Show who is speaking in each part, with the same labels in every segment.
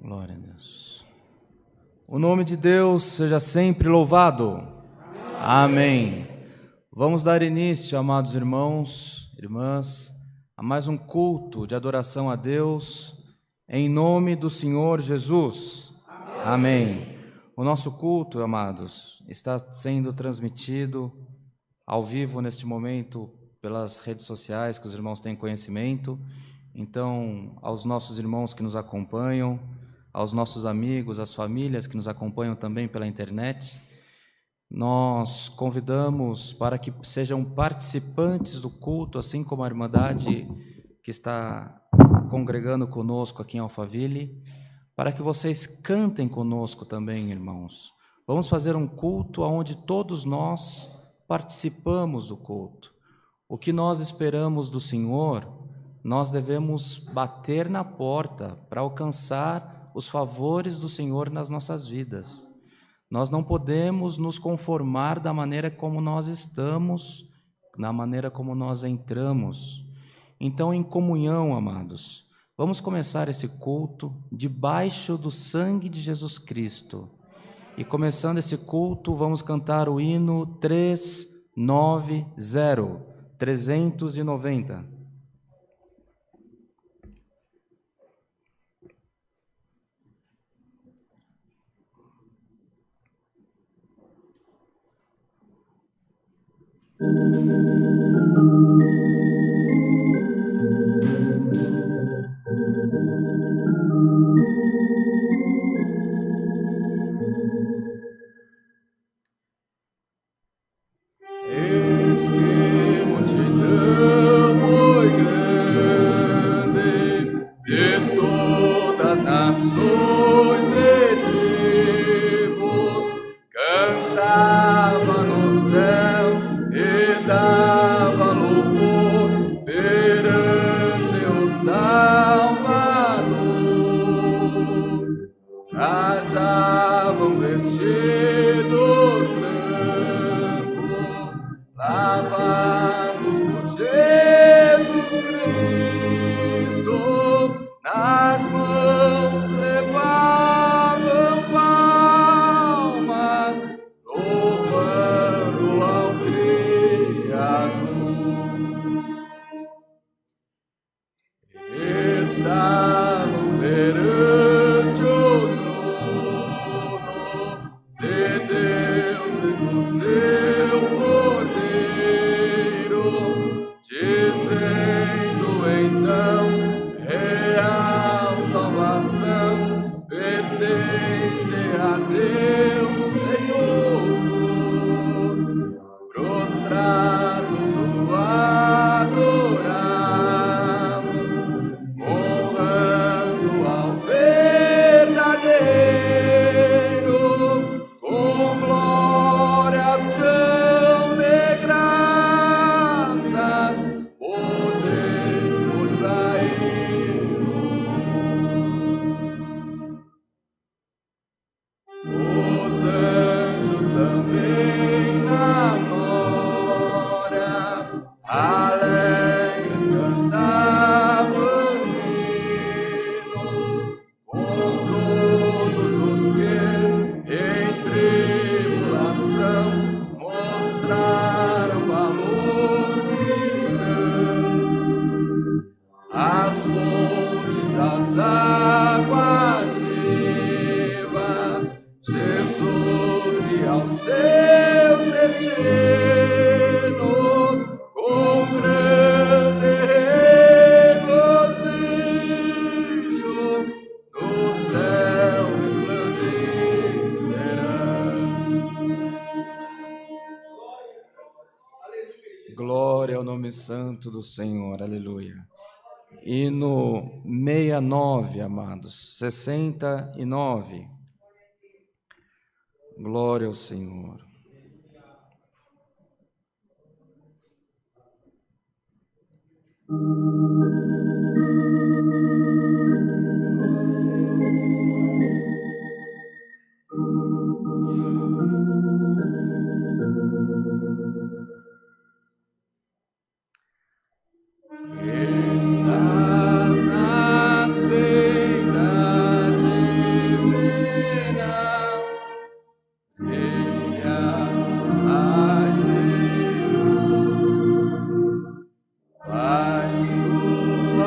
Speaker 1: Glória a Deus. O nome de Deus seja sempre louvado. Amém. Vamos dar início, amados irmãos, irmãs, a mais um culto de adoração a Deus, em nome do Senhor Jesus. Amém. O nosso culto, amados, está sendo transmitido ao vivo neste momento pelas redes sociais, que os irmãos têm conhecimento. Então, aos nossos irmãos que nos acompanham, aos nossos amigos, às famílias que nos acompanham também pela internet, nós convidamos para que sejam participantes do culto, assim como a Irmandade que está congregando conosco aqui em Alphaville, para que vocês cantem conosco também, irmãos. Vamos fazer um culto onde todos nós participamos do culto. O que nós esperamos do Senhor, nós devemos bater na porta para alcançar os favores do Senhor nas nossas vidas. Nós não podemos nos conformar da maneira como nós estamos, na maneira como nós entramos. Então, em comunhão, amados, Vamos começar esse culto debaixo do sangue de Jesus Cristo. E começando esse culto, vamos cantar o hino 390. Eis que multidão muito grande de todas as nações e tribos cantava nos céus e dava louvor perante o Salvador. Trajavam vestidos brancos, lavados por Jesus Cristo, nas mãos levavam palmas, louvando ao Criador. Estavam perante o trono de Deus e do seu Cordeiro, dizendo então: real salvação pertence a Deus, Senhor. Prostrados o adoravam, honrando ao verdadeiro, com glória, ação de graças, poder, força e louvor. Os anjos também na glória, alegres cantavam hinos, com todos os que em tribulação mostraram valor cristão. As fontes das águas vivas, Jesus guia aos seus destinos, com grande regozijo, no céu resplandecerão. Glória ao nome santo do Senhor, aleluia. Hino 69, amados, 69. Glória ao Senhor. Estás na senda divina, venha mais luz, faz tua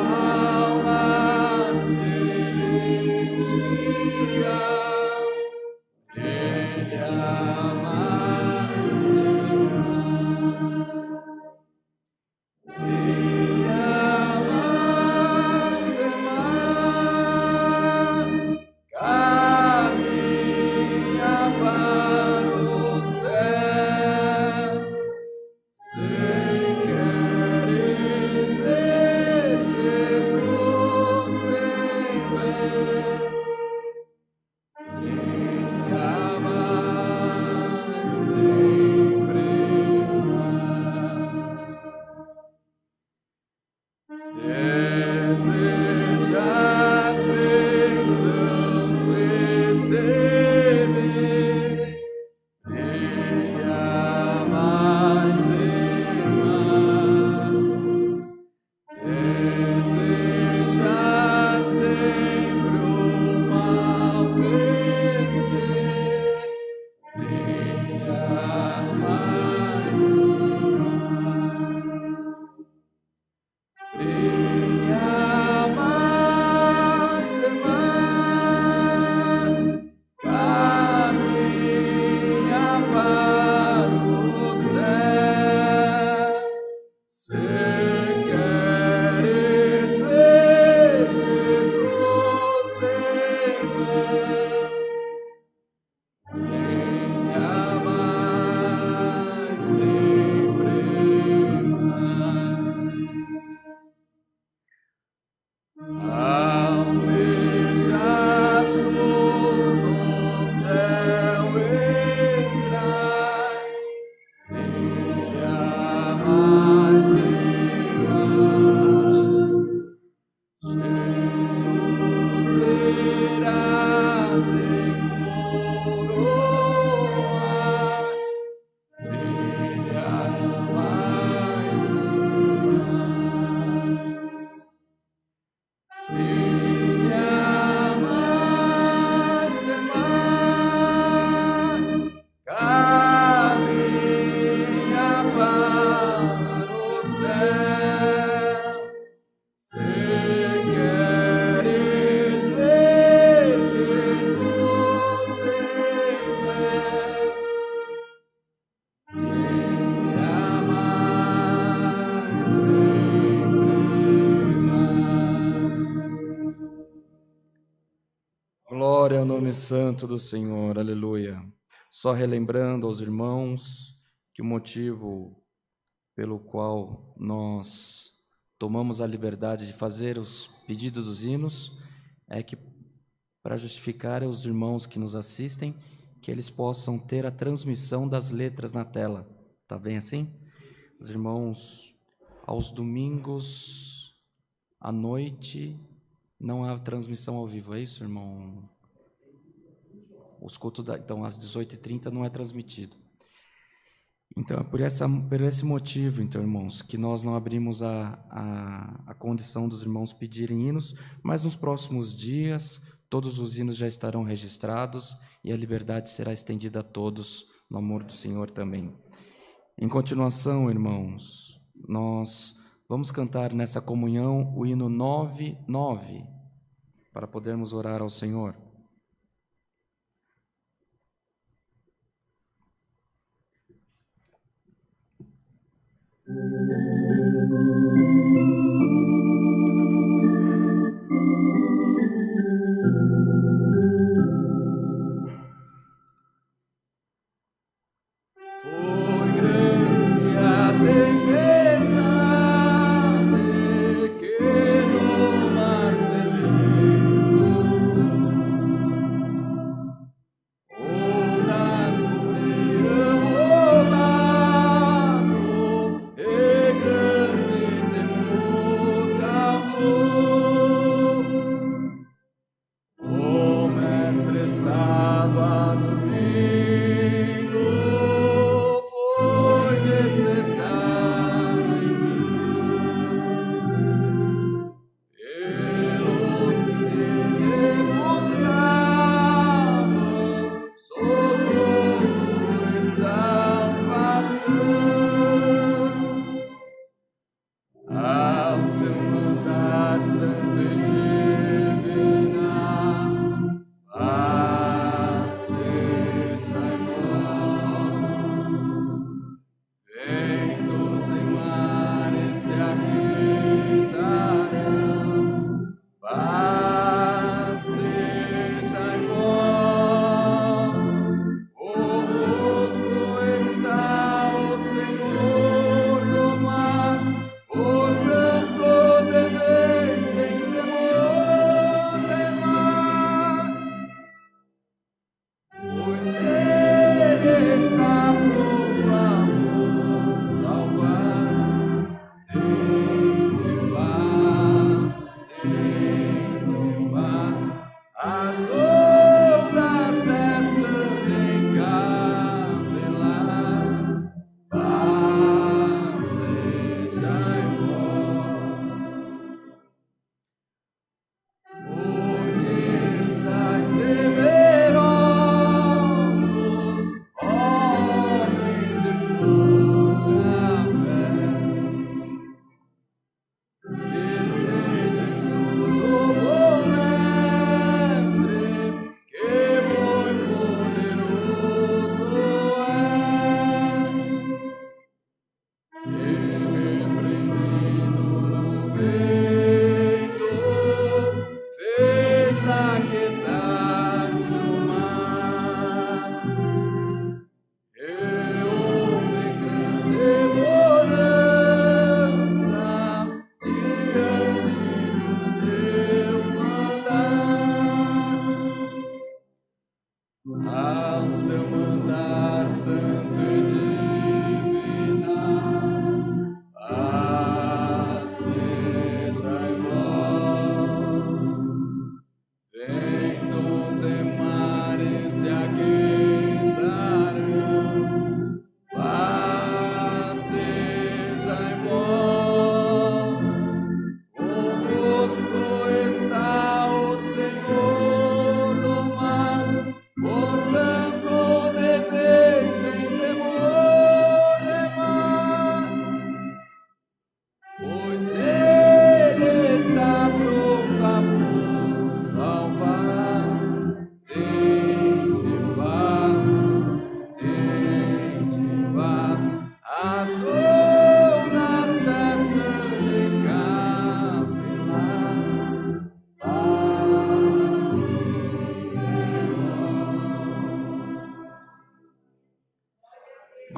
Speaker 1: Glória ao nome santo do Senhor, aleluia. Só relembrando aos irmãos que o motivo pelo qual nós tomamos a liberdade de fazer os pedidos dos hinos é que, para justificar aos irmãos que nos assistem, que eles possam ter a transmissão das letras na tela. Tá bem assim? Os irmãos, aos domingos, à noite, não há transmissão ao vivo, é isso, irmão? Os cultos, então, às 18h30 não é transmitido. Então, é por esse motivo, então, irmãos, que nós não abrimos a condição dos irmãos pedirem hinos, mas nos próximos dias, todos os hinos já estarão registrados e a liberdade será estendida a todos, no amor do Senhor também. Em continuação, irmãos, nós vamos cantar nessa comunhão o hino 99, para podermos orar ao Senhor.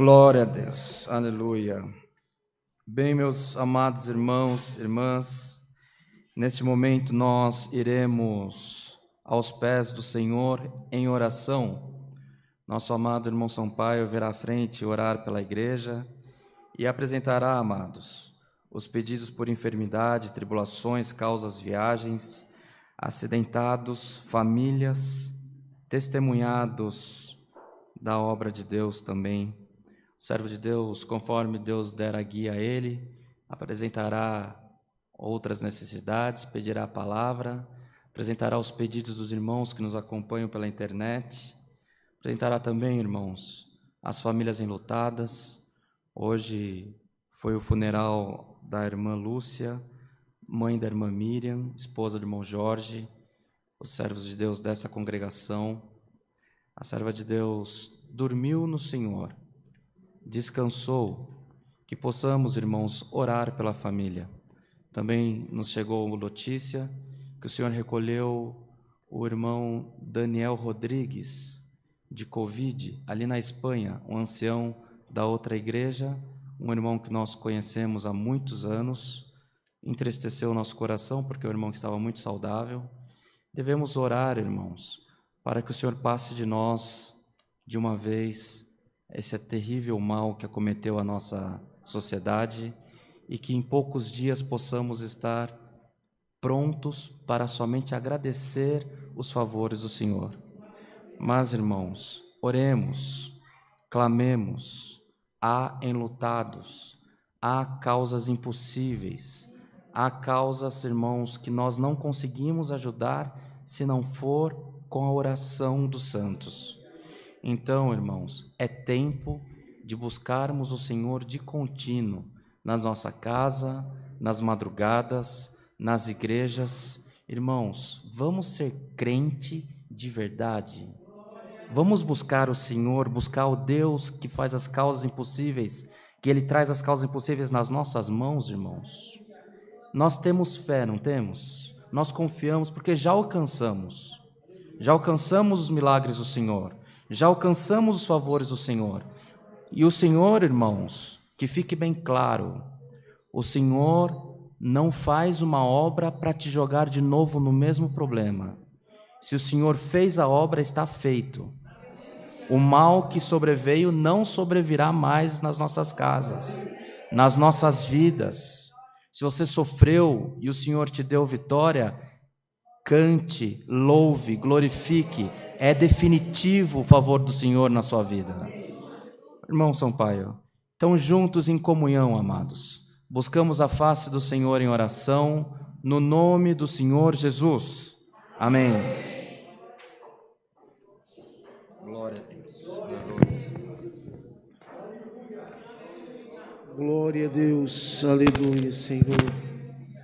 Speaker 1: Glória a Deus, aleluia. Bem, meus amados irmãos, irmãs, neste momento nós iremos aos pés do Senhor em oração. Nosso amado irmão Sampaio virá à frente orar pela igreja e apresentará, amados, os pedidos por enfermidade, tribulações, causas, viagens, acidentados, famílias, testemunhados da obra de Deus também. O servo de Deus, conforme Deus der a guia a ele, apresentará outras necessidades, pedirá a palavra, apresentará os pedidos dos irmãos que nos acompanham pela internet, apresentará também, irmãos, as famílias enlutadas. Hoje foi o funeral da irmã Lúcia, mãe da irmã Miriam, esposa do irmão Jorge, os servos de Deus dessa congregação. A serva de Deus dormiu no Senhor, descansou. Que possamos, irmãos, orar pela família. Também nos chegou notícia que o Senhor recolheu o irmão Daniel Rodrigues, de Covid, ali na Espanha, um ancião da outra igreja, um irmão que nós conhecemos há muitos anos. Entristeceu o nosso coração, porque o irmão estava muito saudável. Devemos orar, irmãos, para que o Senhor passe de nós, de uma vez, esse terrível mal que acometeu a nossa sociedade, e que em poucos dias possamos estar prontos para somente agradecer os favores do Senhor. Mas, irmãos, oremos, clamemos. Há enlutados, há causas impossíveis, há causas, irmãos, que nós não conseguimos ajudar se não for com a oração dos santos. Então, irmãos, é tempo de buscarmos o Senhor de contínuo, na nossa casa, nas madrugadas, nas igrejas. Irmãos, vamos ser crente de verdade. Vamos buscar o Senhor, buscar o Deus que faz as causas impossíveis, que Ele traz as causas impossíveis nas nossas mãos, irmãos. Nós temos fé, não temos? Nós confiamos porque já alcançamos os milagres do Senhor, já alcançamos os favores do Senhor. E o Senhor, irmãos, que fique bem claro, o Senhor não faz uma obra para te jogar de novo no mesmo problema. Se o Senhor fez a obra, está feito. O mal que sobreveio não sobrevirá mais nas nossas casas, nas nossas vidas. Se você sofreu e o Senhor te deu vitória, cante, louve, glorifique. É definitivo o favor do Senhor na sua vida. Irmão Sampaio, estão juntos em comunhão, amados. Buscamos a face do Senhor em oração, no nome do Senhor Jesus. Amém. Glória a Deus.
Speaker 2: Glória a Deus, aleluia, Senhor.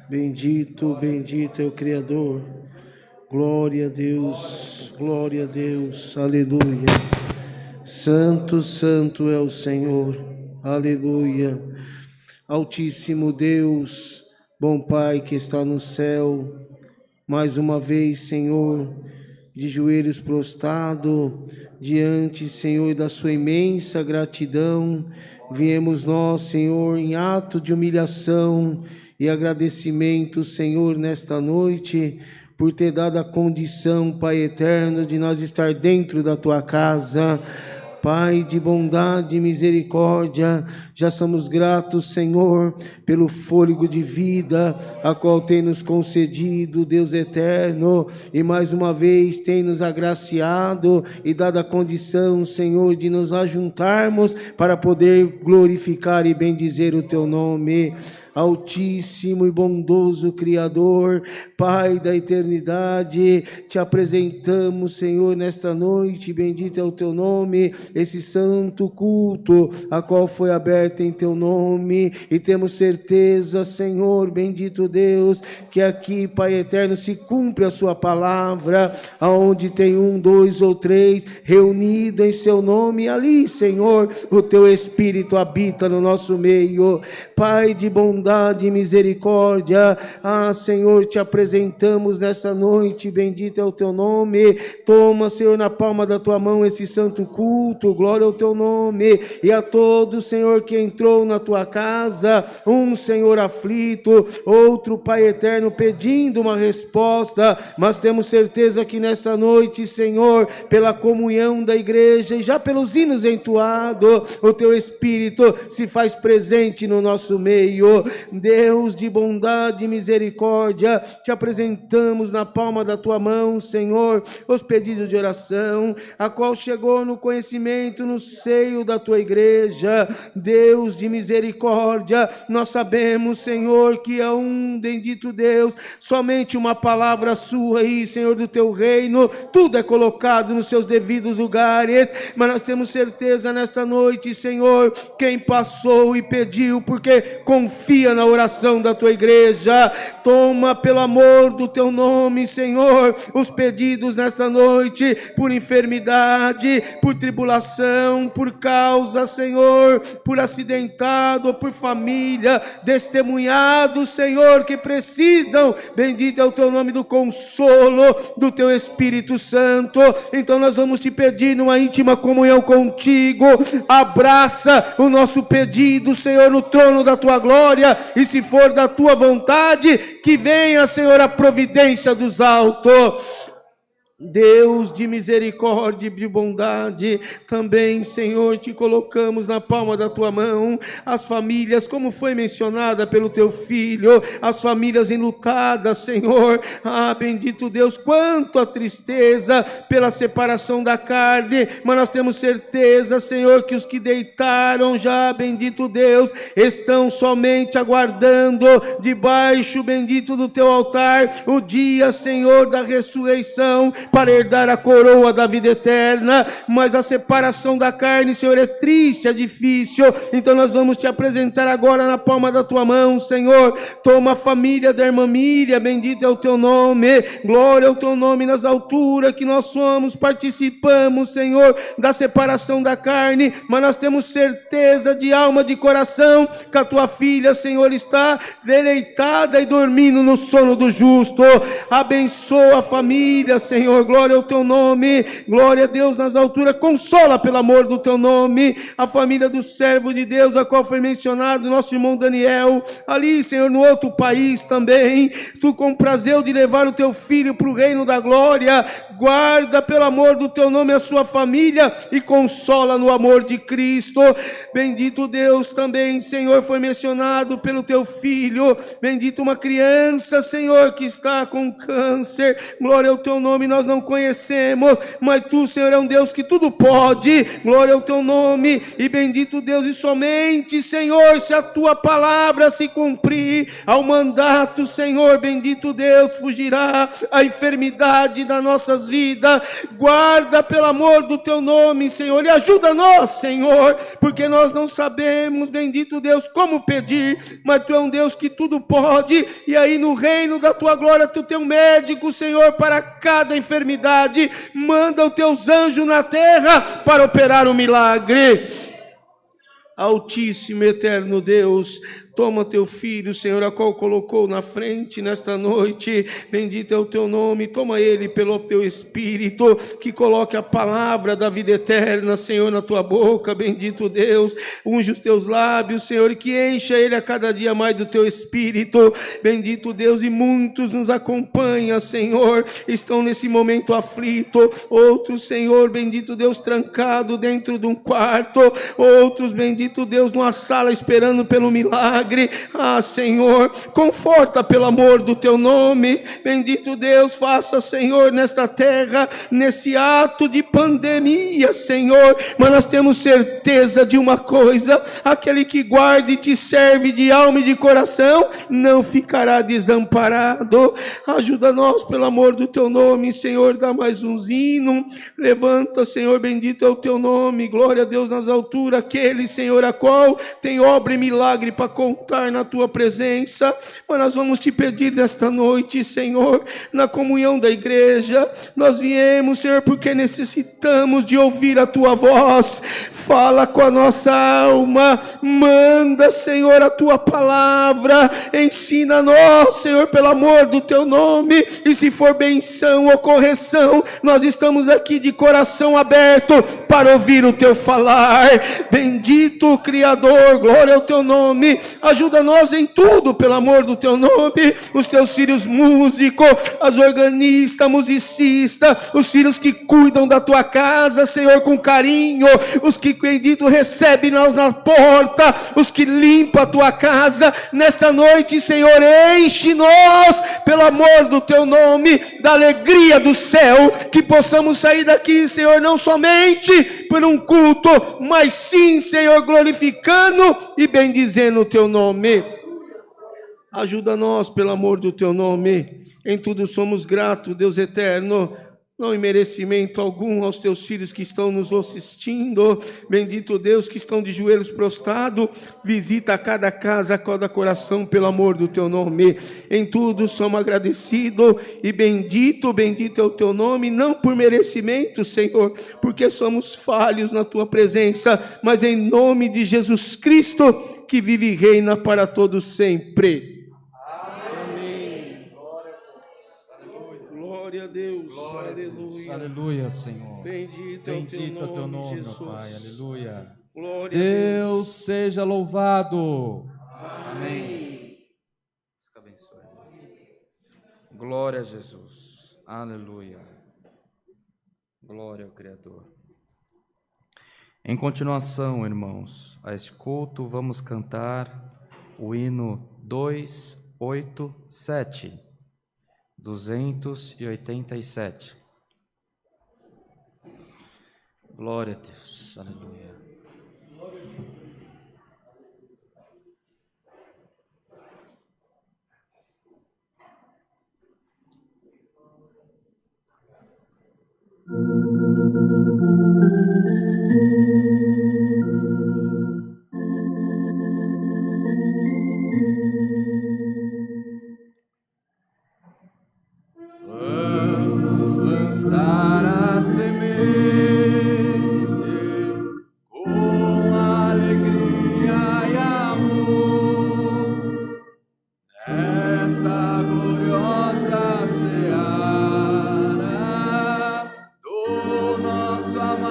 Speaker 2: Bendito, bendito é o Criador. Glória a Deus, aleluia. Santo, santo é o Senhor, aleluia. Altíssimo Deus, bom Pai que está no céu, mais uma vez, Senhor, de joelhos prostrados, diante, Senhor, da sua imensa gratidão, viemos nós, Senhor, em ato de humilhação e agradecimento, Senhor, nesta noite, por ter dado a condição, Pai eterno, de nós estar dentro da tua casa. Pai de bondade e misericórdia, já somos gratos, Senhor, pelo fôlego de vida, a qual tem nos concedido, Deus eterno, e mais uma vez tem nos agraciado e dado a condição, Senhor, de nos ajuntarmos para poder glorificar e bendizer o teu nome. Altíssimo e bondoso Criador, Pai da eternidade, te apresentamos, Senhor, nesta noite, bendito é o teu nome, esse santo culto, a qual foi aberto em teu nome, e temos certeza, Senhor, bendito Deus, que aqui, Pai eterno, se cumpre a sua palavra, aonde tem 1, 2 ou 3 reunido em seu nome, ali, Senhor, o teu Espírito habita no nosso meio. Pai de bondade e misericórdia, Senhor, te apresentamos nessa noite, bendito é o teu nome. Toma, Senhor, na palma da tua mão esse santo culto, glória ao teu nome. E a todos, Senhor, que entrou na tua casa, um, Senhor, aflito, outro, Pai eterno, pedindo uma resposta, mas temos certeza que nesta noite, Senhor, pela comunhão da igreja e já pelos hinos entoados, o teu Espírito se faz presente no nosso meio. Deus de bondade e misericórdia, te apresentamos na palma da tua mão, Senhor, os pedidos de oração, a qual chegou no conhecimento no seio da tua igreja. Deus de misericórdia, nós sabemos, Senhor, que é um bendito Deus, somente uma palavra sua aí, Senhor, do teu reino, tudo é colocado nos seus devidos lugares, mas nós temos certeza nesta noite, Senhor, quem passou e pediu, porque confia na oração da tua igreja. Toma, pelo amor do teu nome, Senhor, os pedidos nesta noite, por enfermidade, por tribulação, por causa, Senhor, por acidentado, por família, testemunhado, Senhor, que precisam, bendito é o teu nome, do consolo do teu Espírito Santo. Então nós vamos te pedir numa íntima comunhão contigo, abraça o nosso pedido, Senhor, no trono da tua glória, e se for da tua vontade, que venha, Senhor, a providência dos altos. Deus de misericórdia e de bondade, também, Senhor, te colocamos na palma da tua mão as famílias, como foi mencionada pelo teu filho, as famílias enlutadas, Senhor. Bendito Deus, quanto a tristeza pela separação da carne, mas nós temos certeza, Senhor, que os que deitaram já, bendito Deus, estão somente aguardando debaixo, bendito do teu altar, o dia, Senhor, da ressurreição, para herdar a coroa da vida eterna. Mas a separação da carne, Senhor, é triste, é difícil. Então nós vamos te apresentar agora na palma da tua mão, Senhor. Toma a família da irmã Miriam, bendito é o teu nome, glória ao teu nome nas alturas, que nós somos, participamos, Senhor, da separação da carne, mas nós temos certeza de alma, de coração, que a tua filha, Senhor, está deleitada e dormindo no sono do justo. Abençoa a família, Senhor, glória ao teu nome, glória a Deus nas alturas. Consola pelo amor do teu nome a família do servo de Deus, a qual foi mencionado nosso irmão Daniel, ali, Senhor, no outro país também. Tu comprazeu de levar o teu filho para o reino da glória. Guarda pelo amor do teu nome a sua família e consola no amor de Cristo. Bendito Deus, também, Senhor, foi mencionado pelo teu filho, bendito uma criança, Senhor, que está com câncer. Glória ao teu nome, nós não conhecemos, mas tu, Senhor, é um Deus que tudo pode. Glória ao teu nome, e bendito Deus, e somente, Senhor, se a tua palavra se cumprir ao mandato, Senhor, bendito Deus, fugirá a enfermidade das nossas vidas. Guarda pelo amor do teu nome, Senhor, e ajuda nós, Senhor, porque nós não sabemos, bendito Deus, como pedir, mas tu é um Deus que tudo pode. E aí no reino da tua glória, tu tem um médico, Senhor, para cada enfermidade. Manda os teus anjos na terra para operar o milagre. Altíssimo, eterno Deus, toma teu filho, Senhor, a qual colocou na frente nesta noite, bendito é o teu nome. Toma ele pelo teu Espírito, que coloque a palavra da vida eterna, Senhor, na tua boca, bendito Deus. Unge os teus lábios, Senhor, e que encha ele a cada dia mais do teu Espírito, bendito Deus. E muitos nos acompanham, Senhor, estão nesse momento aflito, outros, Senhor, bendito Deus, trancado dentro de um quarto, outros, bendito Deus, numa sala esperando pelo milagre. Senhor, conforta pelo amor do teu nome, bendito Deus. Faça, Senhor, nesta terra, nesse ato de pandemia, Senhor, mas nós temos certeza de uma coisa: aquele que guarda e te serve de alma e de coração não ficará desamparado. Ajuda nós pelo amor do teu nome, Senhor. Dá mais um hino, levanta, Senhor, bendito é o teu nome, glória a Deus nas alturas, aquele, Senhor, a qual tem obra e milagre para voltar na tua presença, mas nós vamos te pedir nesta noite, Senhor, na comunhão da igreja, nós viemos, Senhor, porque necessitamos de ouvir a tua voz. Fala com a nossa alma, manda, Senhor, a tua palavra, ensina-nos, Senhor, pelo amor do teu nome, e se for benção ou correção, nós estamos aqui de coração aberto para ouvir o teu falar. Bendito Criador, glória ao teu nome, ajuda-nos em tudo pelo amor do teu nome, os teus filhos músicos, as organistas, musicistas, os filhos que cuidam da tua casa, Senhor, com carinho, os que, bendito, recebem nós na porta, os que limpam a tua casa, nesta noite, Senhor, enche-nos pelo amor do teu nome, da alegria do céu, que possamos sair daqui, Senhor, não somente por um culto, mas sim, Senhor, glorificando e bendizendo o teu nome. Ajuda-nos pelo amor do teu nome, em tudo somos gratos, Deus eterno, não em merecimento algum aos teus filhos que estão nos assistindo, bendito Deus, que estão de joelhos prostrados, visita a cada casa, a cada coração, pelo amor do teu nome, em tudo somos agradecidos, e bendito, bendito é o teu nome, não por merecimento, Senhor, porque somos falhos na tua presença, mas em nome de Jesus Cristo, que vive e reina para todos sempre. Glória a Deus,
Speaker 1: Glória
Speaker 2: aleluia.
Speaker 1: a Deus. Aleluia, Senhor.
Speaker 2: Bendito é o teu nome,
Speaker 1: meu
Speaker 2: Jesus.
Speaker 1: Pai, aleluia.
Speaker 2: Glória a Deus.
Speaker 1: Deus seja louvado.
Speaker 2: Amém.
Speaker 1: Deus te abençoe. Glória a Jesus, aleluia. Glória ao Criador. Em continuação, irmãos, a este culto vamos cantar o hino 287. 287. Glória a Deus, aleluia. Vamos lançar a semente com alegria e amor nesta gloriosa seara do nosso amado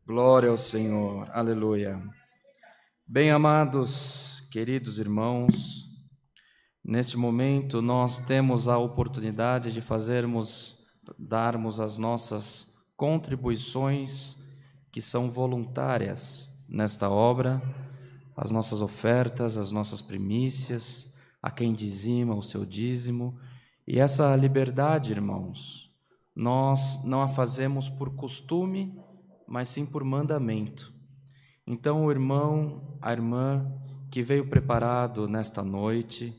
Speaker 1: Glória ao Senhor, aleluia. Bem amados, queridos irmãos, neste momento nós temos a oportunidade de darmos as nossas contribuições que são voluntárias nesta obra, as nossas ofertas, as nossas primícias, a quem dizima o seu dízimo. E essa liberdade, irmãos, nós não a fazemos por costume, mas sim por mandamento. Então, o irmão, a irmã que veio preparado nesta noite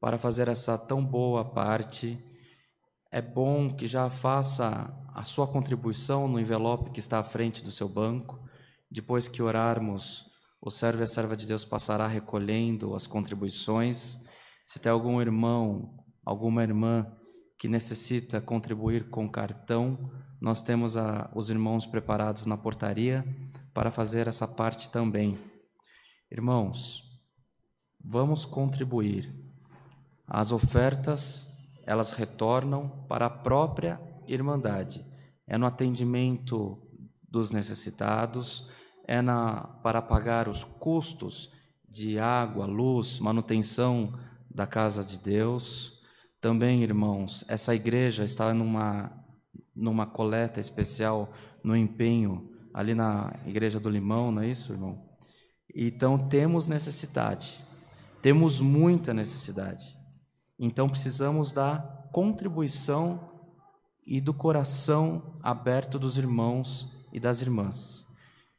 Speaker 1: para fazer essa tão boa parte, é bom que já faça a sua contribuição no envelope que está à frente do seu banco. Depois que orarmos, o servo e a serva de Deus passará recolhendo as contribuições. Se tem algum irmão, alguma irmã que necessita contribuir com cartão, nós temos os irmãos preparados na portaria para fazer essa parte também. Irmãos, vamos contribuir. As ofertas, elas retornam para a própria Irmandade. É no atendimento dos necessitados, para pagar os custos de água, luz, manutenção da casa de Deus. Também, irmãos, essa igreja está numa coleta especial, no empenho, ali na Igreja do Limão, não é isso, irmão? Então, temos necessidade, temos muita necessidade. Então, precisamos da contribuição e do coração aberto dos irmãos e das irmãs.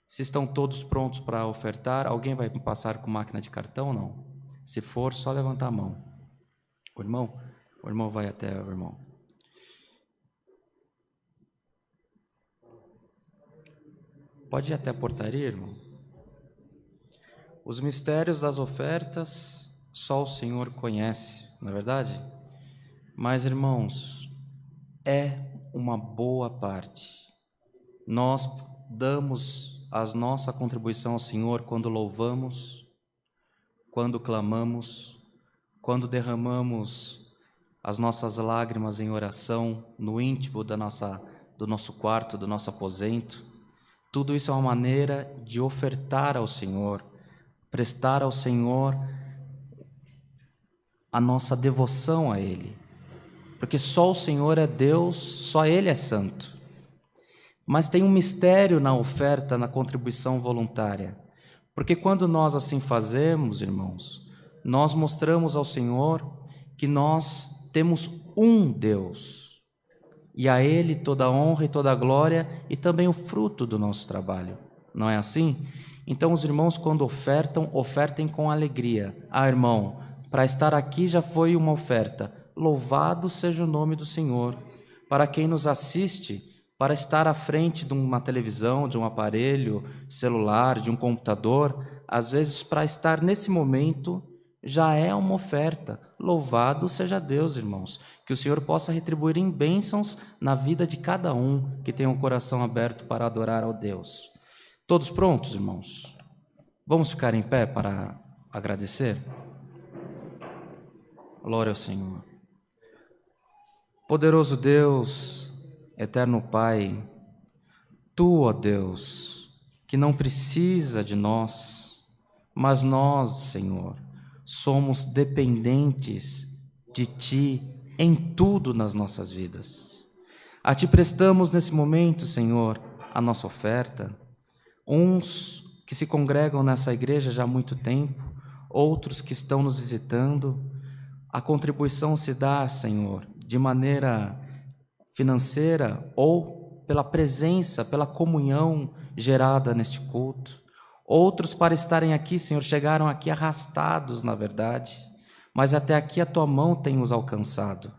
Speaker 1: Se estão todos prontos para ofertar, alguém vai passar com máquina de cartão ou não? Se for, só levantar a mão. O irmão vai até o irmão. Pode ir até a portaria, irmão? Os mistérios das ofertas, só o Senhor conhece, não é verdade? Mas, irmãos, é uma boa parte. Nós damos a nossa contribuição ao Senhor quando louvamos, quando clamamos, quando derramamos as nossas lágrimas em oração no íntimo do nosso quarto, do nosso aposento. Tudo isso é uma maneira de ofertar ao Senhor, prestar ao Senhor a nossa devoção a Ele, porque só o Senhor é Deus, só Ele é santo. Mas tem um mistério na oferta, na contribuição voluntária, porque quando nós assim fazemos, irmãos, nós mostramos ao Senhor que nós temos um Deus, e a Ele toda a honra e toda a glória e também o fruto do nosso trabalho, não é assim? Então os irmãos, quando ofertem com alegria. Irmão, para estar aqui já foi uma oferta, louvado seja o nome do Senhor. Para quem nos assiste, para estar à frente de uma televisão, de um aparelho celular, de um computador, às vezes para estar nesse momento já é uma oferta. Louvado seja Deus, irmãos, que o Senhor possa retribuir em bênçãos na vida de cada um que tem um coração aberto para adorar ao Deus. Todos prontos, irmãos? Vamos ficar em pé para agradecer? Glória ao Senhor. Poderoso Deus, eterno Pai, Tu, ó Deus, que não precisa de nós, mas nós, Senhor, somos dependentes de Ti em tudo nas nossas vidas. A Ti prestamos nesse momento, Senhor, a nossa oferta. Uns que se congregam nessa igreja já há muito tempo, outros que estão nos visitando. A contribuição se dá, Senhor, de maneira financeira ou pela presença, pela comunhão gerada neste culto. Outros, para estarem aqui, Senhor, chegaram aqui arrastados, na verdade, mas até aqui a Tua mão tem os alcançado.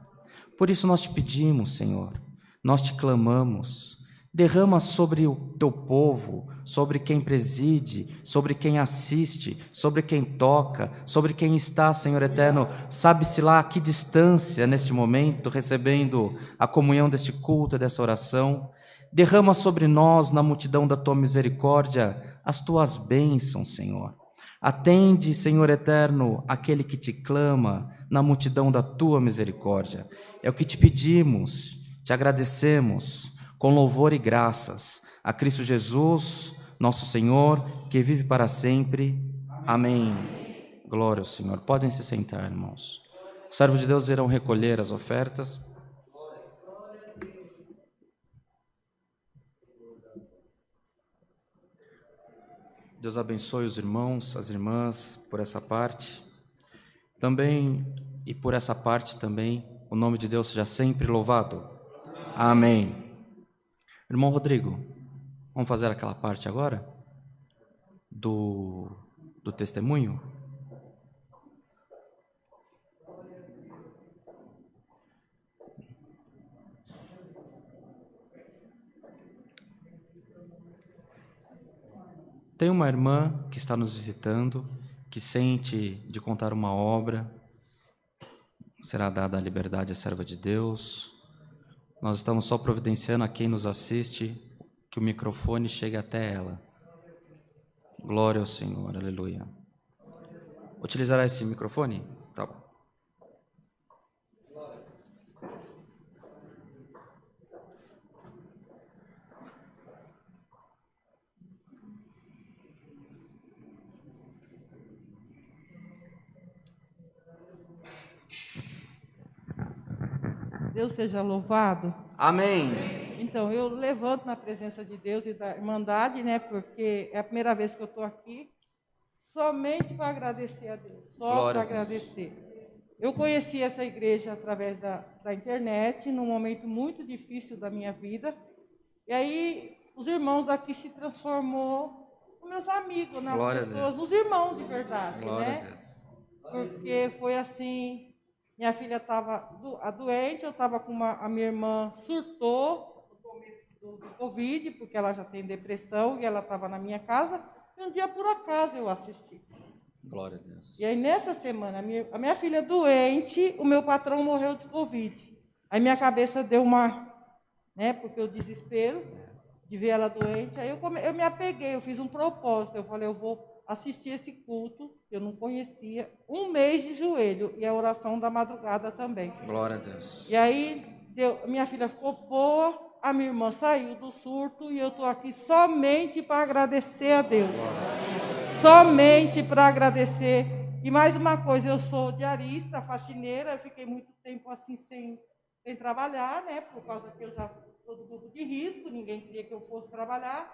Speaker 1: Por isso nós te pedimos, Senhor, nós te clamamos, derrama sobre o Teu povo, sobre quem preside, sobre quem assiste, sobre quem toca, sobre quem está, Senhor eterno, sabe-se lá a que distância neste momento, recebendo a comunhão deste culto, dessa oração. Derrama sobre nós, na multidão da Tua misericórdia, as Tuas bênçãos, Senhor. Atende, Senhor eterno, aquele que te clama na multidão da Tua misericórdia. É o que te pedimos, te agradecemos, com louvor e graças a Cristo Jesus, nosso Senhor, que vive para sempre. Amém. Glória ao Senhor. Podem se sentar, irmãos. Os servos de Deus irão recolher as ofertas. Deus abençoe os irmãos, as irmãs, por essa parte. Também, e por essa parte também, o nome de Deus seja sempre louvado. Amém. Irmão Rodrigo, vamos fazer aquela parte agora? Do testemunho? Tem uma irmã que está nos visitando, que sente de contar uma obra, será dada a liberdade à serva de Deus. Nós estamos só providenciando a quem nos assiste que o microfone chegue até ela. Glória ao Senhor, aleluia. Utilizará esse microfone? Tá bom.
Speaker 3: Deus seja louvado.
Speaker 1: Amém.
Speaker 3: Então, eu levanto na presença de Deus e da Irmandade, né? Porque é a primeira vez que eu estou aqui, somente para agradecer a Deus. Só para agradecer. Eu conheci essa igreja através da internet, num momento muito difícil da minha vida. E aí, os irmãos daqui se transformou em meus amigos, nas pessoas, os irmãos de verdade,
Speaker 1: Glória
Speaker 3: né?
Speaker 1: a Deus.
Speaker 3: Porque foi assim... Minha filha estava doente, eu estava com a minha irmã surtou no começo do Covid, porque ela já tem depressão e ela estava na minha casa, e um dia, por acaso, eu assisti.
Speaker 1: Glória a Deus.
Speaker 3: E aí, nessa semana, a minha filha doente, o meu patrão morreu de Covid. Aí minha cabeça deu uma... né, porque o desespero de ver ela doente, aí eu me apeguei, eu fiz um propósito, eu falei, eu vou assistir esse culto, que eu não conhecia, um mês de joelho, e a oração da madrugada também.
Speaker 1: Glória a Deus.
Speaker 3: E aí, minha filha ficou boa, a minha irmã saiu do surto, e eu estou aqui somente para agradecer a Deus. Somente para agradecer. E mais uma coisa, eu sou diarista, faxineira, eu fiquei muito tempo assim sem trabalhar, né, por causa que eu já sou do grupo de risco, ninguém queria que eu fosse trabalhar.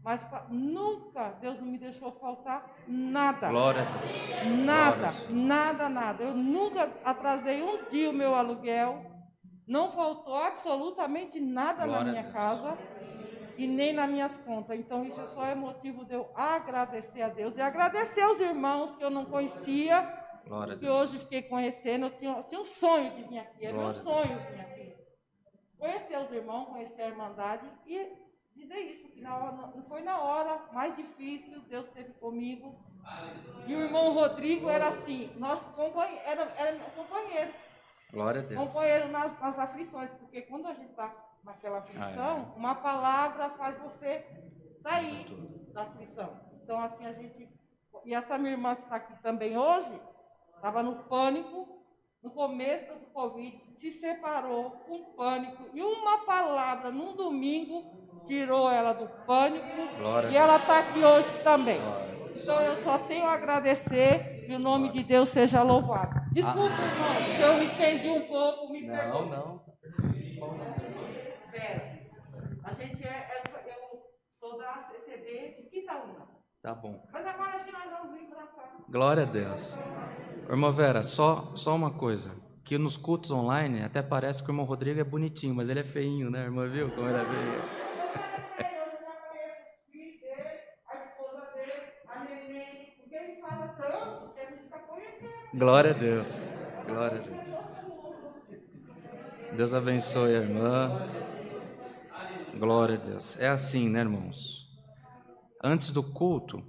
Speaker 3: Mas nunca Deus não me deixou faltar nada.
Speaker 1: Glória a Deus.
Speaker 3: Nada, nada, nada. Eu nunca atrasei um dia o meu aluguel. Não faltou absolutamente nada na minha casa e nem nas minhas contas. Então, isso só é motivo de eu agradecer a Deus. E agradecer aos irmãos que eu não conhecia, que hoje fiquei conhecendo. Eu tinha um sonho de vir aqui. Era meu sonho de vir aqui. Conhecer os irmãos, conhecer a Irmandade e... dizer isso, que não foi na hora mais difícil, Deus esteve comigo. E o irmão Rodrigo era assim, era meu companheiro.
Speaker 1: Glória a Deus.
Speaker 3: Companheiro nas aflições, porque quando a gente está naquela aflição, uma palavra faz você sair da aflição. Então, assim, a gente... E essa minha irmã que está aqui também hoje, estava no pânico, no começo do Covid, se separou com pânico, e uma palavra, num domingo... tirou ela do pânico.
Speaker 1: Glória
Speaker 3: e ela está aqui hoje também. Então eu só tenho a agradecer e o nome de Deus seja louvado. Desculpa, irmão, se eu me estendi um pouco, me perdoe.
Speaker 1: Não.
Speaker 3: Espera. A gente eu sou da CCB de Quitaúna.
Speaker 1: Tá bom.
Speaker 3: Mas agora acho que nós vamos vir para cá.
Speaker 1: Glória a Deus. Irmã Vera, só uma coisa. Que nos cultos online até parece que o irmão Rodrigo é bonitinho, mas ele é feinho, né, irmã? Viu como ele é feio? Glória a Deus. Glória a Deus. Deus abençoe a irmã. Glória a Deus. É assim, né, irmãos? Antes do culto,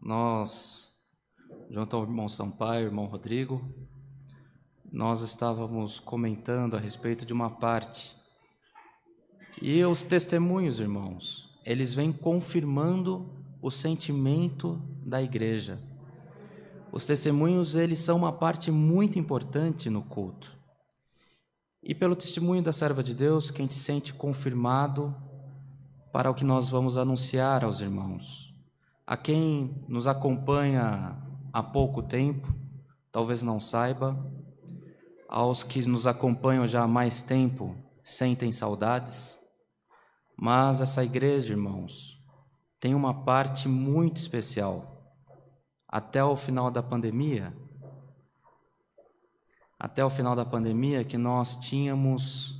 Speaker 1: nós, junto ao irmão Sampaio, irmão Rodrigo, nós estávamos comentando a respeito de uma parte. E os testemunhos, irmãos, eles vêm confirmando o sentimento da igreja. Os testemunhos, eles são uma parte muito importante no culto. e pelo testemunho da serva de Deus, que a gente sente confirmado para o que nós vamos anunciar aos irmãos. A quem nos acompanha há pouco tempo, talvez não saiba, aos que nos acompanham já há mais tempo, sentem saudades, mas essa igreja, irmãos, tem uma parte muito especial. Até o final da pandemia, que nós tínhamos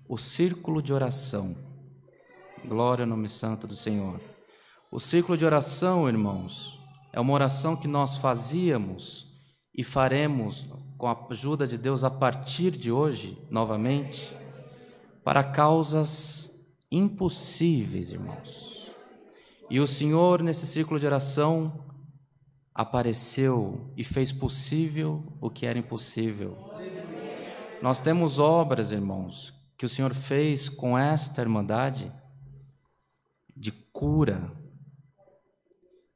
Speaker 1: o círculo de oração. Glória ao nome santo do Senhor. O círculo de oração, irmãos, é uma oração que nós fazíamos e faremos com a ajuda de Deus a partir de hoje, novamente, para causas impossíveis, irmãos. E o Senhor, nesse círculo de oração, apareceu e fez possível o que era impossível. Nós temos obras, irmãos, que o Senhor fez com esta irmandade, de cura,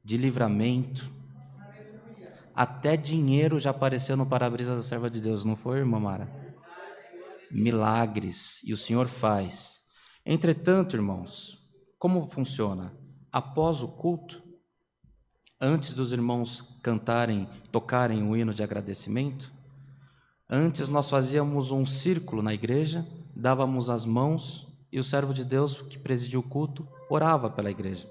Speaker 1: de livramento. Até dinheiro já apareceu no para-brisa da serva de Deus, não foi, irmã Mara? Milagres, e o Senhor faz. Entretanto, irmãos, como funciona? Após o culto, antes dos irmãos tocarem o hino de agradecimento, antes nós fazíamos um círculo na igreja, dávamos as mãos e o servo de Deus que presidia o culto orava pela igreja.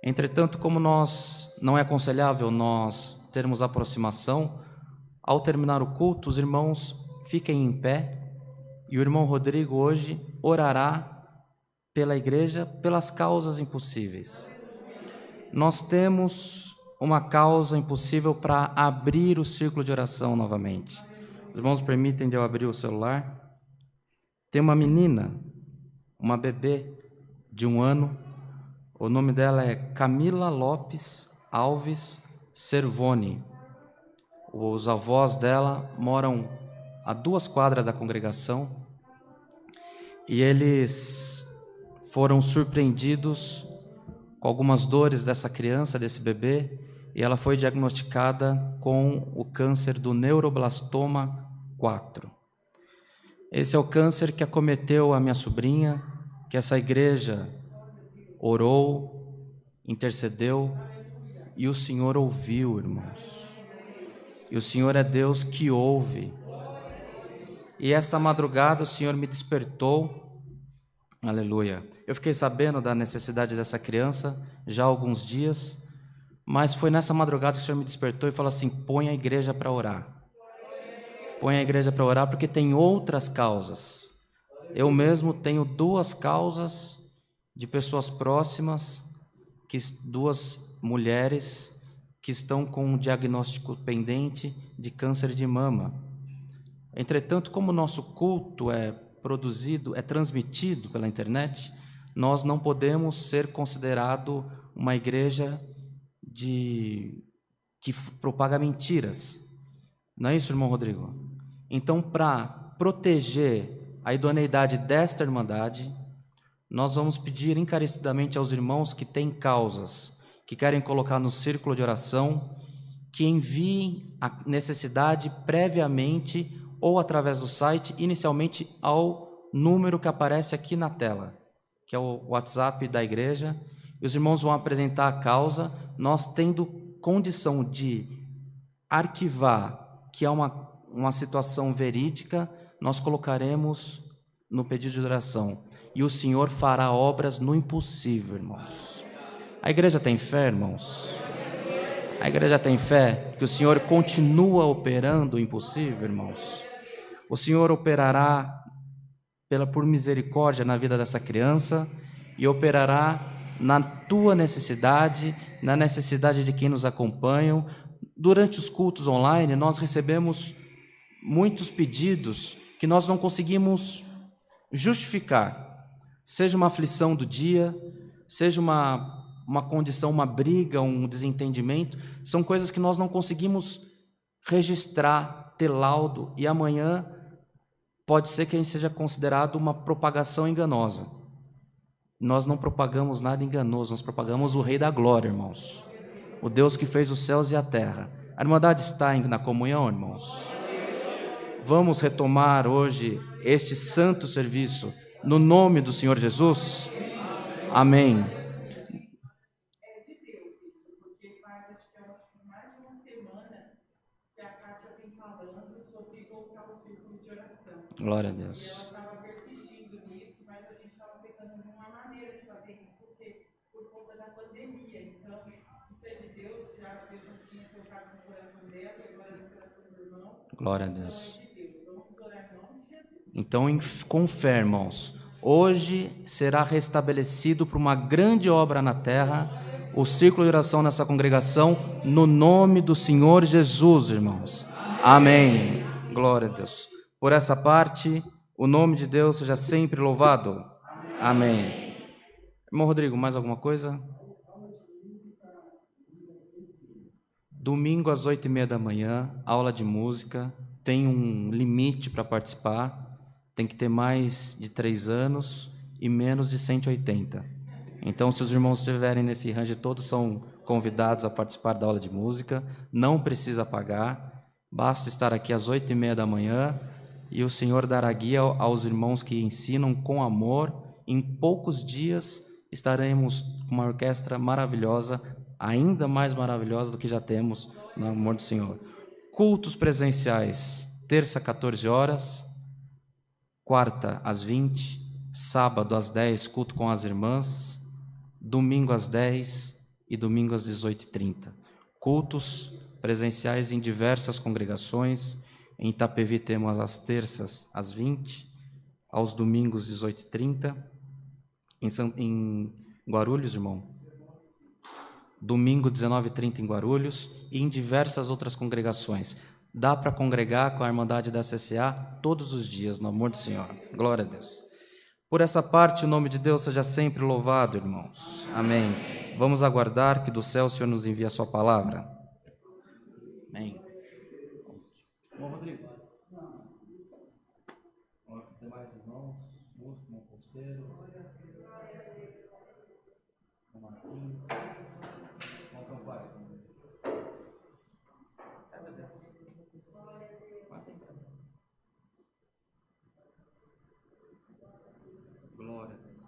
Speaker 1: Entretanto, como não é aconselhável nós termos aproximação, ao terminar o culto, os irmãos fiquem em pé e o irmão Rodrigo hoje orará pela igreja, pelas causas impossíveis. Nós temos uma causa impossível para abrir o círculo de oração novamente. Os irmãos permitem de eu abrir o celular? Tem uma menina, uma bebê de 1 ano, o nome dela é Camila Lopes Alves Servoni. Os avós dela moram a 2 quadras da congregação e eles foram surpreendidos com algumas dores dessa criança, desse bebê, e ela foi diagnosticada com o câncer do neuroblastoma 4. Esse é o câncer que acometeu a minha sobrinha, que essa igreja orou, intercedeu, e o Senhor ouviu, irmãos. E o Senhor é Deus que ouve. E esta madrugada o Senhor me despertou. Aleluia. Eu fiquei sabendo da necessidade dessa criança já há alguns dias, mas foi nessa madrugada que o Senhor me despertou e falou assim: põe a igreja para orar. Põe a igreja para orar, porque tem outras causas. Eu mesmo tenho 2 causas de pessoas próximas, 2 mulheres que estão com um diagnóstico pendente de câncer de mama. Entretanto, como o nosso culto é transmitido pela internet, nós não podemos ser considerado uma igreja que propaga mentiras. Não é isso, irmão Rodrigo? Então, para proteger a idoneidade desta irmandade, nós vamos pedir encarecidamente aos irmãos que têm causas, que querem colocar no círculo de oração, que enviem a necessidade previamente ou através do site, inicialmente ao número que aparece aqui na tela, que é o WhatsApp da igreja, e os irmãos vão apresentar a causa, nós tendo condição de arquivar, que é uma situação verídica, nós colocaremos no pedido de oração, e o Senhor fará obras no impossível, irmãos. A igreja tem fé, irmãos? A igreja tem fé que o Senhor continua operando o impossível, irmãos? O Senhor operará por misericórdia na vida dessa criança e operará na tua necessidade, na necessidade de quem nos acompanha. Durante os cultos online, nós recebemos muitos pedidos que nós não conseguimos justificar. Seja uma aflição do dia, seja uma condição, uma briga, um desentendimento, são coisas que nós não conseguimos registrar, ter laudo, e amanhã pode ser que a gente seja considerado uma propagação enganosa. Nós não propagamos nada enganoso, nós propagamos o Rei da Glória, irmãos. O Deus que fez os céus e a terra. A irmandade está na comunhão, irmãos? vamos retomar hoje este santo serviço no nome do Senhor Jesus? Amém. Glória a Deus. Glória a Deus. Então, com fé, irmãos, hoje será restabelecido por uma grande obra na terra o círculo de oração nessa congregação, no nome do Senhor Jesus, irmãos. Amém. Glória a Deus. Por essa parte, o nome de Deus seja sempre louvado. Amém. Irmão Rodrigo, mais alguma coisa? Domingo às 8h30 da manhã, aula de música, tem um limite para participar, tem que ter mais de 3 anos e menos de 180. Então, se os irmãos estiverem nesse range, todos são convidados a participar da aula de música, não precisa pagar, basta estar aqui às 8h30 da manhã e o Senhor dará guia aos irmãos que ensinam com amor. Em poucos dias estaremos com uma orquestra maravilhosa, ainda mais maravilhosa do que já temos, no amor do Senhor. Cultos presenciais, terça, 14 horas, quarta, às 20, sábado, às 10, culto com as irmãs, domingo, às 10 e domingo, às 18h30. Cultos presenciais em diversas congregações. Em Itapevi temos às terças, às 20, aos domingos, 18h30. Em Guarulhos, irmão, domingo, 19h30 em Guarulhos, e em diversas outras congregações. Dá para congregar com a Irmandade da CCA todos os dias, no amor do Senhor. Glória a Deus. Por essa parte, o nome de Deus seja sempre louvado, irmãos. Amém. Vamos aguardar que do céu o Senhor nos envie a sua palavra. Amém. Bom, Rodrigo. Os demais irmãos, músico, irmão Costeiro, irmão Marquinhos, São Sampaio. Glória a Deus.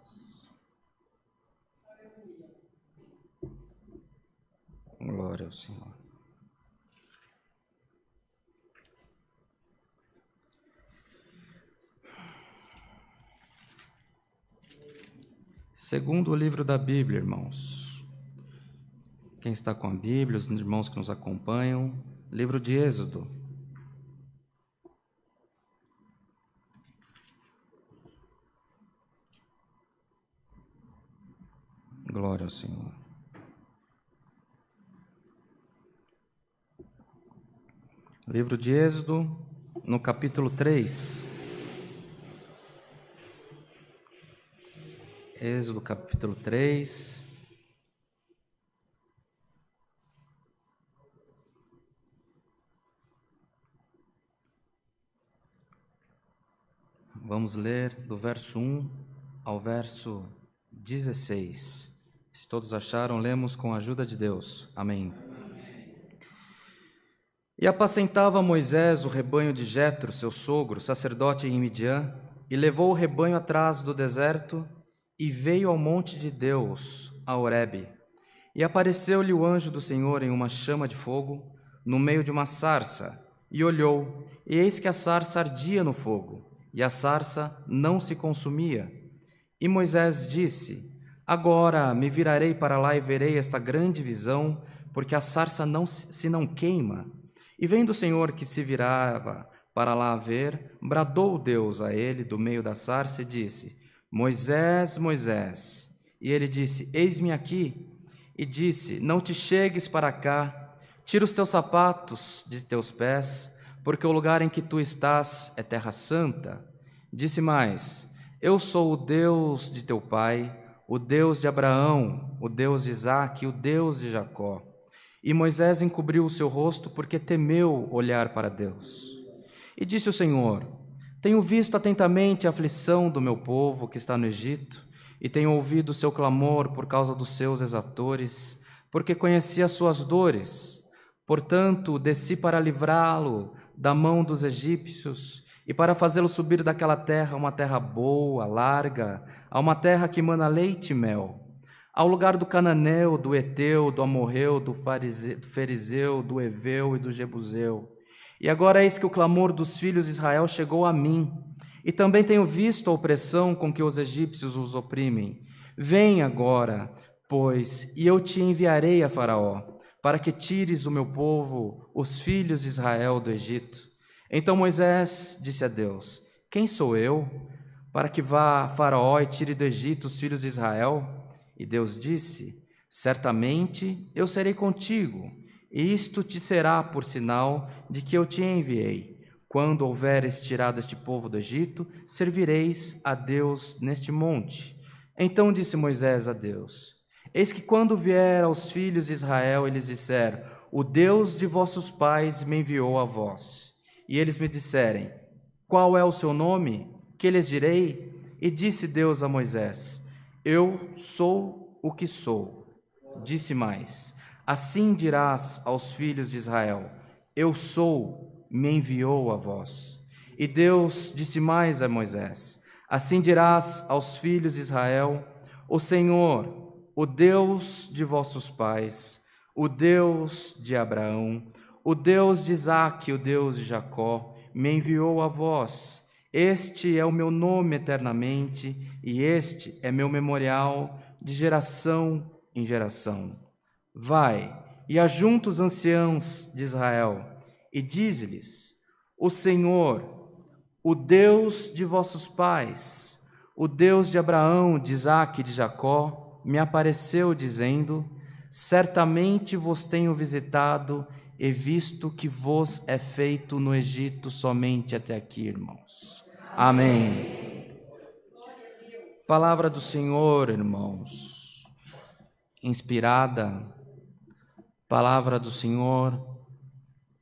Speaker 1: Glória ao Senhor. Segundo o livro da Bíblia, irmãos. Quem está com a Bíblia, os irmãos que nos acompanham, livro de Êxodo. Glória ao Senhor. Livro de Êxodo, no capítulo 3. Êxodo, capítulo 3. Vamos ler do verso 1 ao verso 16. Se todos acharam, lemos com a ajuda de Deus. Amém. E apacentava Moisés o rebanho de Jetro, seu sogro, sacerdote em Midian, e levou o rebanho atrás do deserto, e veio ao monte de Deus, a Horebe. E apareceu-lhe o anjo do Senhor em uma chama de fogo, no meio de uma sarça, e olhou, e eis que a sarça ardia no fogo, e a sarça não se consumia. E Moisés disse: agora me virarei para lá e verei esta grande visão, porque a sarça não queima. E vendo o Senhor que se virava para lá ver, bradou Deus a ele do meio da sarça e disse: Moisés, Moisés. E ele disse: eis-me aqui. E disse: não te chegues para cá, tira os teus sapatos de teus pés, porque o lugar em que tu estás é terra santa. Disse mais: eu sou o Deus de teu pai, o Deus de Abraão, o Deus de Isaque, o Deus de Jacó. E Moisés encobriu o seu rosto, porque temeu olhar para Deus. E disse o Senhor: tenho visto atentamente a aflição do meu povo que está no Egito, e tenho ouvido o seu clamor por causa dos seus exatores, porque conheci as suas dores. Portanto, desci para livrá-lo da mão dos egípcios e para fazê-los subir daquela terra, uma terra boa, larga, a uma terra que mana leite e mel, ao lugar do cananeu, do eteu, do amorreu, do ferizeu, do eveu e do jebuseu. E agora eis que o clamor dos filhos de Israel chegou a mim, e também tenho visto a opressão com que os egípcios os oprimem. Vem agora, pois, e eu te enviarei a Faraó, para que tires o meu povo, os filhos de Israel, do Egito. Então Moisés disse a Deus: quem sou eu, para que vá a Faraó e tire do Egito os filhos de Israel? E Deus disse: certamente eu serei contigo, e isto te será por sinal de que eu te enviei. Quando houveres tirado este povo do Egito, servireis a Deus neste monte. Então disse Moisés a Deus: eis que quando vier aos filhos de Israel, eles disser: o Deus de vossos pais me enviou a vós. E eles me disserem: qual é o seu nome? Que lhes direi? E disse Deus a Moisés: eu sou o que sou. Disse mais: assim dirás aos filhos de Israel: eu sou, me enviou a vós. E Deus disse mais a Moisés: assim dirás aos filhos de Israel: o Senhor, o Deus de vossos pais, o Deus de Abraão, o Deus de Isaque, o Deus de Jacó, me enviou a vós. Este é o meu nome eternamente, e este é meu memorial de geração em geração. Vai e ajunta os anciãos de Israel, e dize-lhes: o Senhor, o Deus de vossos pais, o Deus de Abraão, de Isaque e de Jacó, me apareceu dizendo: certamente vos tenho visitado e visto que vos é feito no Egito somente até aqui, irmãos. Amém. Palavra do Senhor, irmãos, inspirada, palavra do Senhor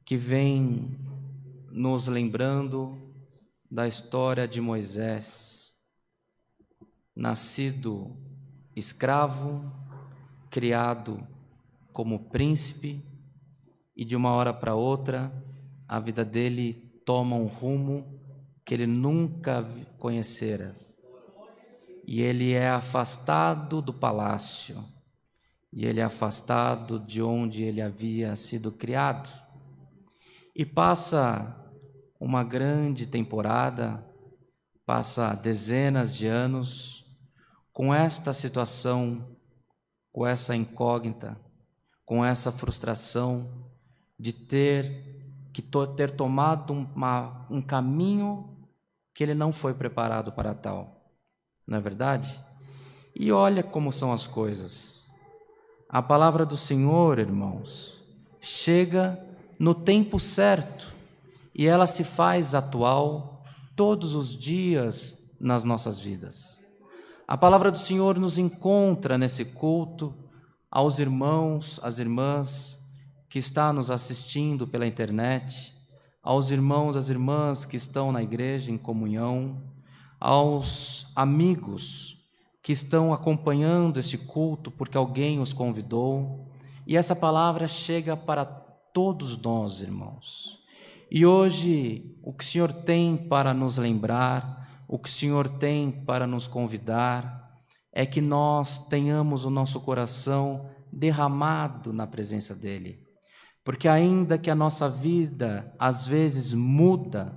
Speaker 1: que vem nos lembrando da história de Moisés, nascido escravo, criado como príncipe, e de uma hora para outra a vida dele toma um rumo que ele nunca conhecera. E ele é afastado do palácio, e ele é afastado de onde ele havia sido criado. E passa uma grande temporada, passa dezenas de anos com esta situação, com essa incógnita, com essa frustração de ter tomado um caminho que ele não foi preparado para tal, não é verdade? E olha como são as coisas. A palavra do Senhor, irmãos, chega no tempo certo e ela se faz atual todos os dias nas nossas vidas. A palavra do Senhor nos encontra nesse culto, aos irmãos, às irmãs que estão nos assistindo pela internet, aos irmãos, às irmãs que estão na igreja em comunhão, aos amigos que estão acompanhando este culto porque alguém os convidou, e essa palavra chega para todos nós, irmãos. E hoje o que o Senhor tem para nos lembrar, o que o Senhor tem para nos convidar, é que nós tenhamos o nosso coração derramado na presença dEle. Porque ainda que a nossa vida às vezes muda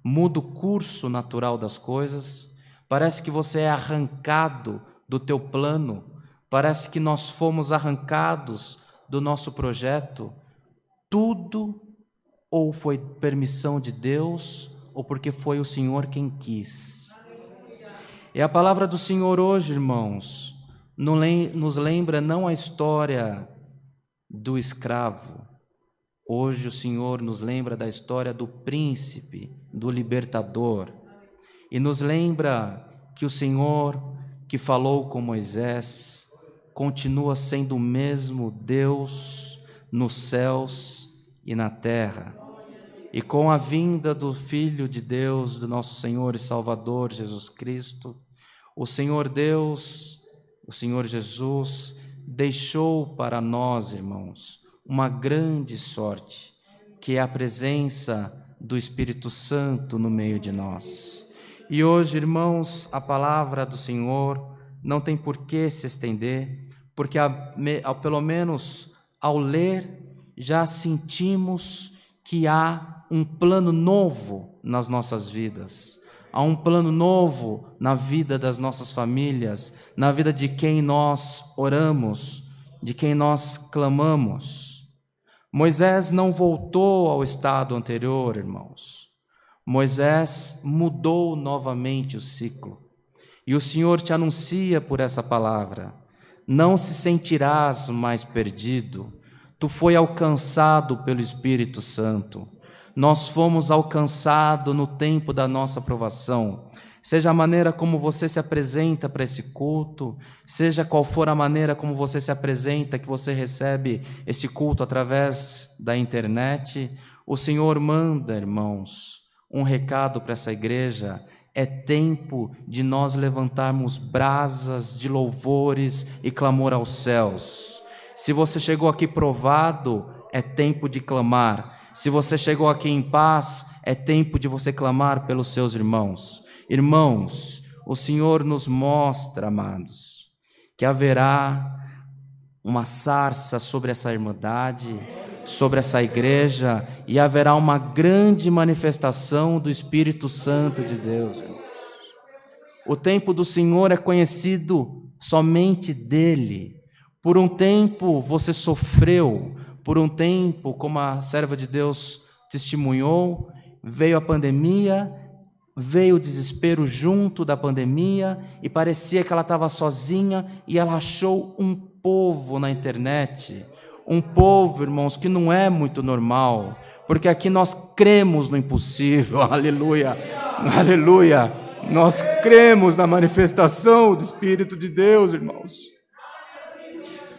Speaker 1: o curso natural das coisas, parece que você é arrancado do teu plano, parece que nós fomos arrancados do nosso projeto, tudo ou foi permissão de Deus, ou porque foi o Senhor quem quis. E a palavra do Senhor hoje, irmãos, nos lembra não a história do escravo. Hoje o Senhor nos lembra da história do príncipe, do libertador. E nos lembra que o Senhor que falou com Moisés continua sendo o mesmo Deus nos céus e na terra. E com a vinda do Filho de Deus, do nosso Senhor e Salvador Jesus Cristo, o Senhor Deus, o Senhor Jesus, deixou para nós, irmãos, uma grande sorte, que é a presença do Espírito Santo no meio de nós. E hoje, irmãos, a palavra do Senhor não tem por que se estender, porque pelo menos ao ler já sentimos que há um plano novo nas nossas vidas. Há um plano novo na vida das nossas famílias, na vida de quem nós oramos, de quem nós clamamos. Moisés não voltou ao estado anterior, irmãos. Moisés mudou novamente o ciclo. E o Senhor te anuncia por essa palavra: não se sentirás mais perdido. Tu foi alcançado pelo Espírito Santo. Nós fomos alcançados no tempo da nossa provação. Seja a maneira como você se apresenta para esse culto, seja qual for a maneira como você se apresenta, que você recebe esse culto através da internet, o Senhor manda, irmãos, um recado para essa igreja. É tempo de nós levantarmos brasas de louvores e clamor aos céus. Se você chegou aqui provado, é tempo de clamar. Se você chegou aqui em paz, é tempo de você clamar pelos seus irmãos. Irmãos, o Senhor nos mostra, amados, que haverá uma sarça sobre essa irmandade, sobre essa igreja, e haverá uma grande manifestação do Espírito Santo de Deus, irmãos. O tempo do Senhor é conhecido somente dele. Por um tempo você sofreu, por um tempo, como a serva de Deus testemunhou, veio a pandemia, veio o desespero junto da pandemia, e parecia que ela estava sozinha, e ela achou um povo na internet, um povo, irmãos, que não é muito normal, porque aqui nós cremos no impossível, aleluia, aleluia, nós cremos na manifestação do Espírito de Deus, irmãos.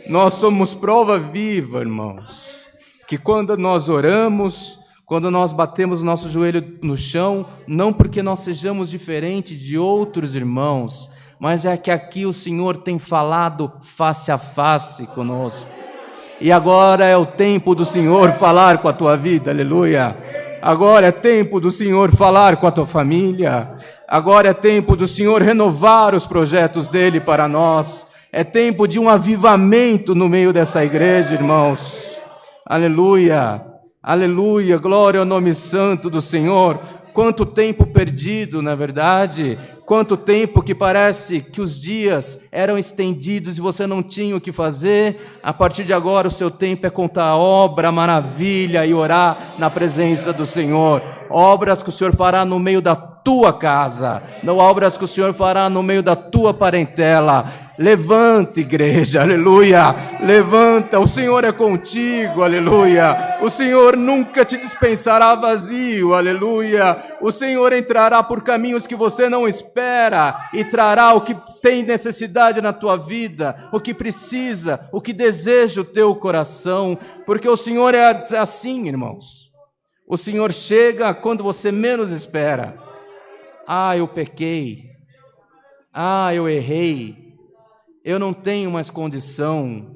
Speaker 1: Nós somos prova viva, irmãos, que quando nós oramos, quando nós batemos o nosso joelho no chão, não porque nós sejamos diferentes de outros irmãos, mas é que aqui o Senhor tem falado face a face conosco. E agora é o tempo do Senhor falar com a tua vida, aleluia. Agora é tempo do Senhor falar com a tua família. Agora é tempo do Senhor renovar os projetos dele para nós. É tempo de um avivamento no meio dessa igreja, irmãos. Aleluia, aleluia, glória ao nome santo do Senhor. Quanto tempo perdido, na verdade, quanto tempo que parece que os dias eram estendidos e você não tinha o que fazer. A partir de agora o seu tempo é contar a obra, a maravilha e orar na presença do Senhor. Obras que o Senhor fará no meio da tua casa, não obras que o Senhor fará no meio da tua parentela. Levanta, igreja, aleluia, levanta, o Senhor é contigo, aleluia, o Senhor nunca te dispensará vazio, aleluia, o Senhor entrará por caminhos que você não espera e trará o que tem necessidade na tua vida, o que precisa, o que deseja o teu coração, porque o Senhor é assim, irmãos, o Senhor chega quando você menos espera. Ah, eu pequei, ah, eu errei, eu não tenho mais condição,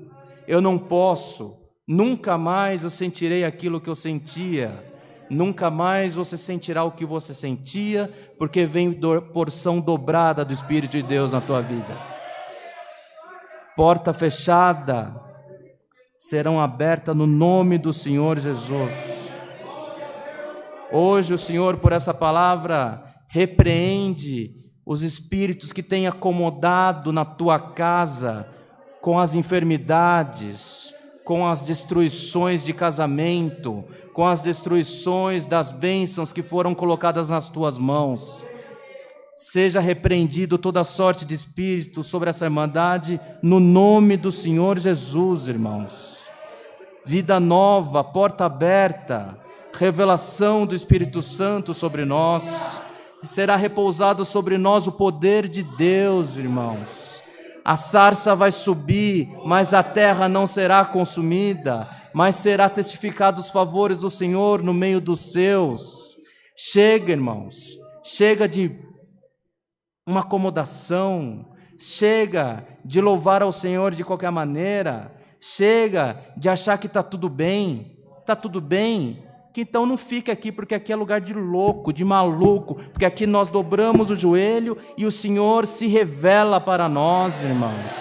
Speaker 1: eu não posso, nunca mais eu sentirei aquilo que eu sentia, nunca mais você sentirá o que você sentia, porque vem porção dobrada do Espírito de Deus na tua vida. Porta fechada serão abertas no nome do Senhor Jesus. Hoje o Senhor, por essa palavra, repreende os espíritos que têm acomodado na tua casa com as enfermidades, com as destruições de casamento, com as destruições das bênçãos que foram colocadas nas tuas mãos. Seja repreendido toda sorte de espírito sobre essa irmandade, no nome do Senhor Jesus, irmãos. Vida nova, porta aberta, revelação do Espírito Santo sobre nós. Será repousado sobre nós o poder de Deus, irmãos. A sarça vai subir, mas a terra não será consumida, mas será testificado os favores do Senhor no meio dos seus. Chega, irmãos, chega de uma acomodação, chega de louvar ao Senhor de qualquer maneira, chega de achar que está tudo bem, que então não fique aqui, porque aqui é lugar de louco, de maluco, porque aqui nós dobramos o joelho e o Senhor se revela para nós, irmãos.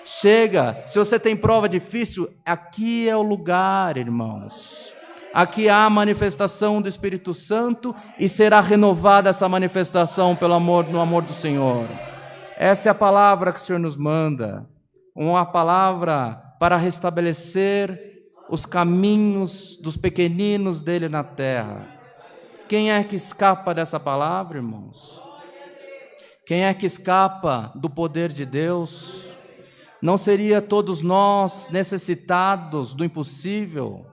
Speaker 1: Chega, se você tem prova difícil, aqui é o lugar, irmãos. Aqui há a manifestação do Espírito Santo e será renovada essa manifestação no amor do Senhor. Essa é a palavra que o Senhor nos manda, uma palavra para restabelecer os caminhos dos pequeninos dele na terra. Quem é que escapa dessa palavra, irmãos? Quem é que escapa do poder de Deus? Não seria todos nós necessitados do impossível?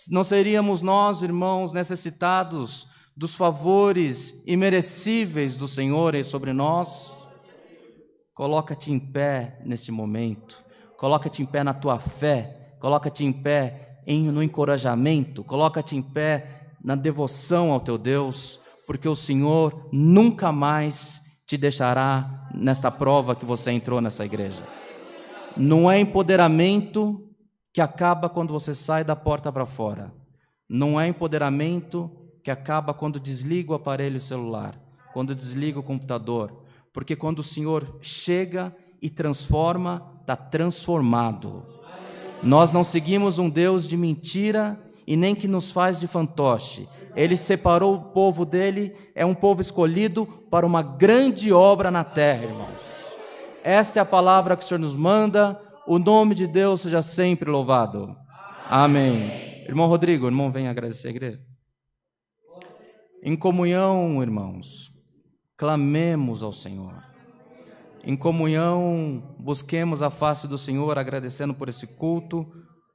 Speaker 1: Não seríamos nós, irmãos, necessitados dos favores imerecíveis do Senhor sobre nós? Coloca-te em pé neste momento, coloca-te em pé na tua fé, coloca-te em pé no encorajamento, coloca-te em pé na devoção ao teu Deus, porque o Senhor nunca mais te deixará nessa prova que você entrou nessa igreja. Não é empoderamento que acaba quando você sai da porta para fora. Não é empoderamento que acaba quando desliga o aparelho celular, quando desliga o computador, porque quando o Senhor chega e transforma, está transformado. Nós não seguimos um Deus de mentira e nem que nos faz de fantoche. Ele separou o povo dele, é um povo escolhido para uma grande obra na terra, irmãos. Esta é a palavra que o Senhor nos manda. O nome de Deus seja sempre louvado. Amém. Irmão Rodrigo, irmão, vem agradecer a igreja. Em comunhão, irmãos, clamemos ao Senhor. Em comunhão, busquemos a face do Senhor, agradecendo por esse culto,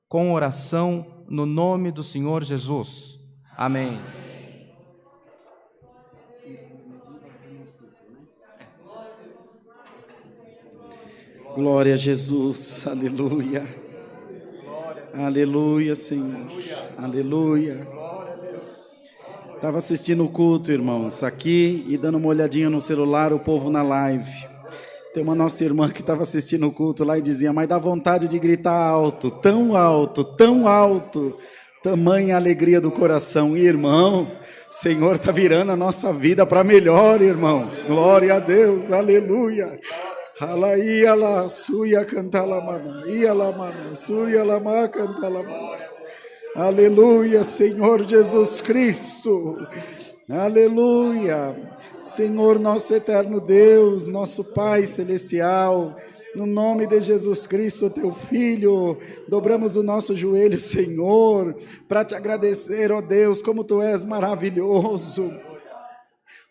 Speaker 1: com oração, no nome do Senhor Jesus. Amém.
Speaker 2: Glória a Jesus, aleluia. Aleluia, Senhor. Aleluia. Estava assistindo o culto, irmãos, aqui e dando uma olhadinha no celular, o povo na live. Tem uma nossa irmã que estava assistindo o culto lá e dizia, mas dá vontade de gritar alto, tão alto, tamanha alegria do coração. E, irmão, o Senhor está virando a nossa vida para melhor, irmãos. Glória a Deus, aleluia. Alaia la suia cantalamana, ia la mana, suia la ma cantalamana. Aleluia, Senhor Jesus Cristo. Aleluia. Senhor, nosso eterno Deus, nosso Pai celestial, no nome de Jesus Cristo, teu Filho, dobramos o nosso joelho, Senhor, para te agradecer, ó Deus, como tu és maravilhoso.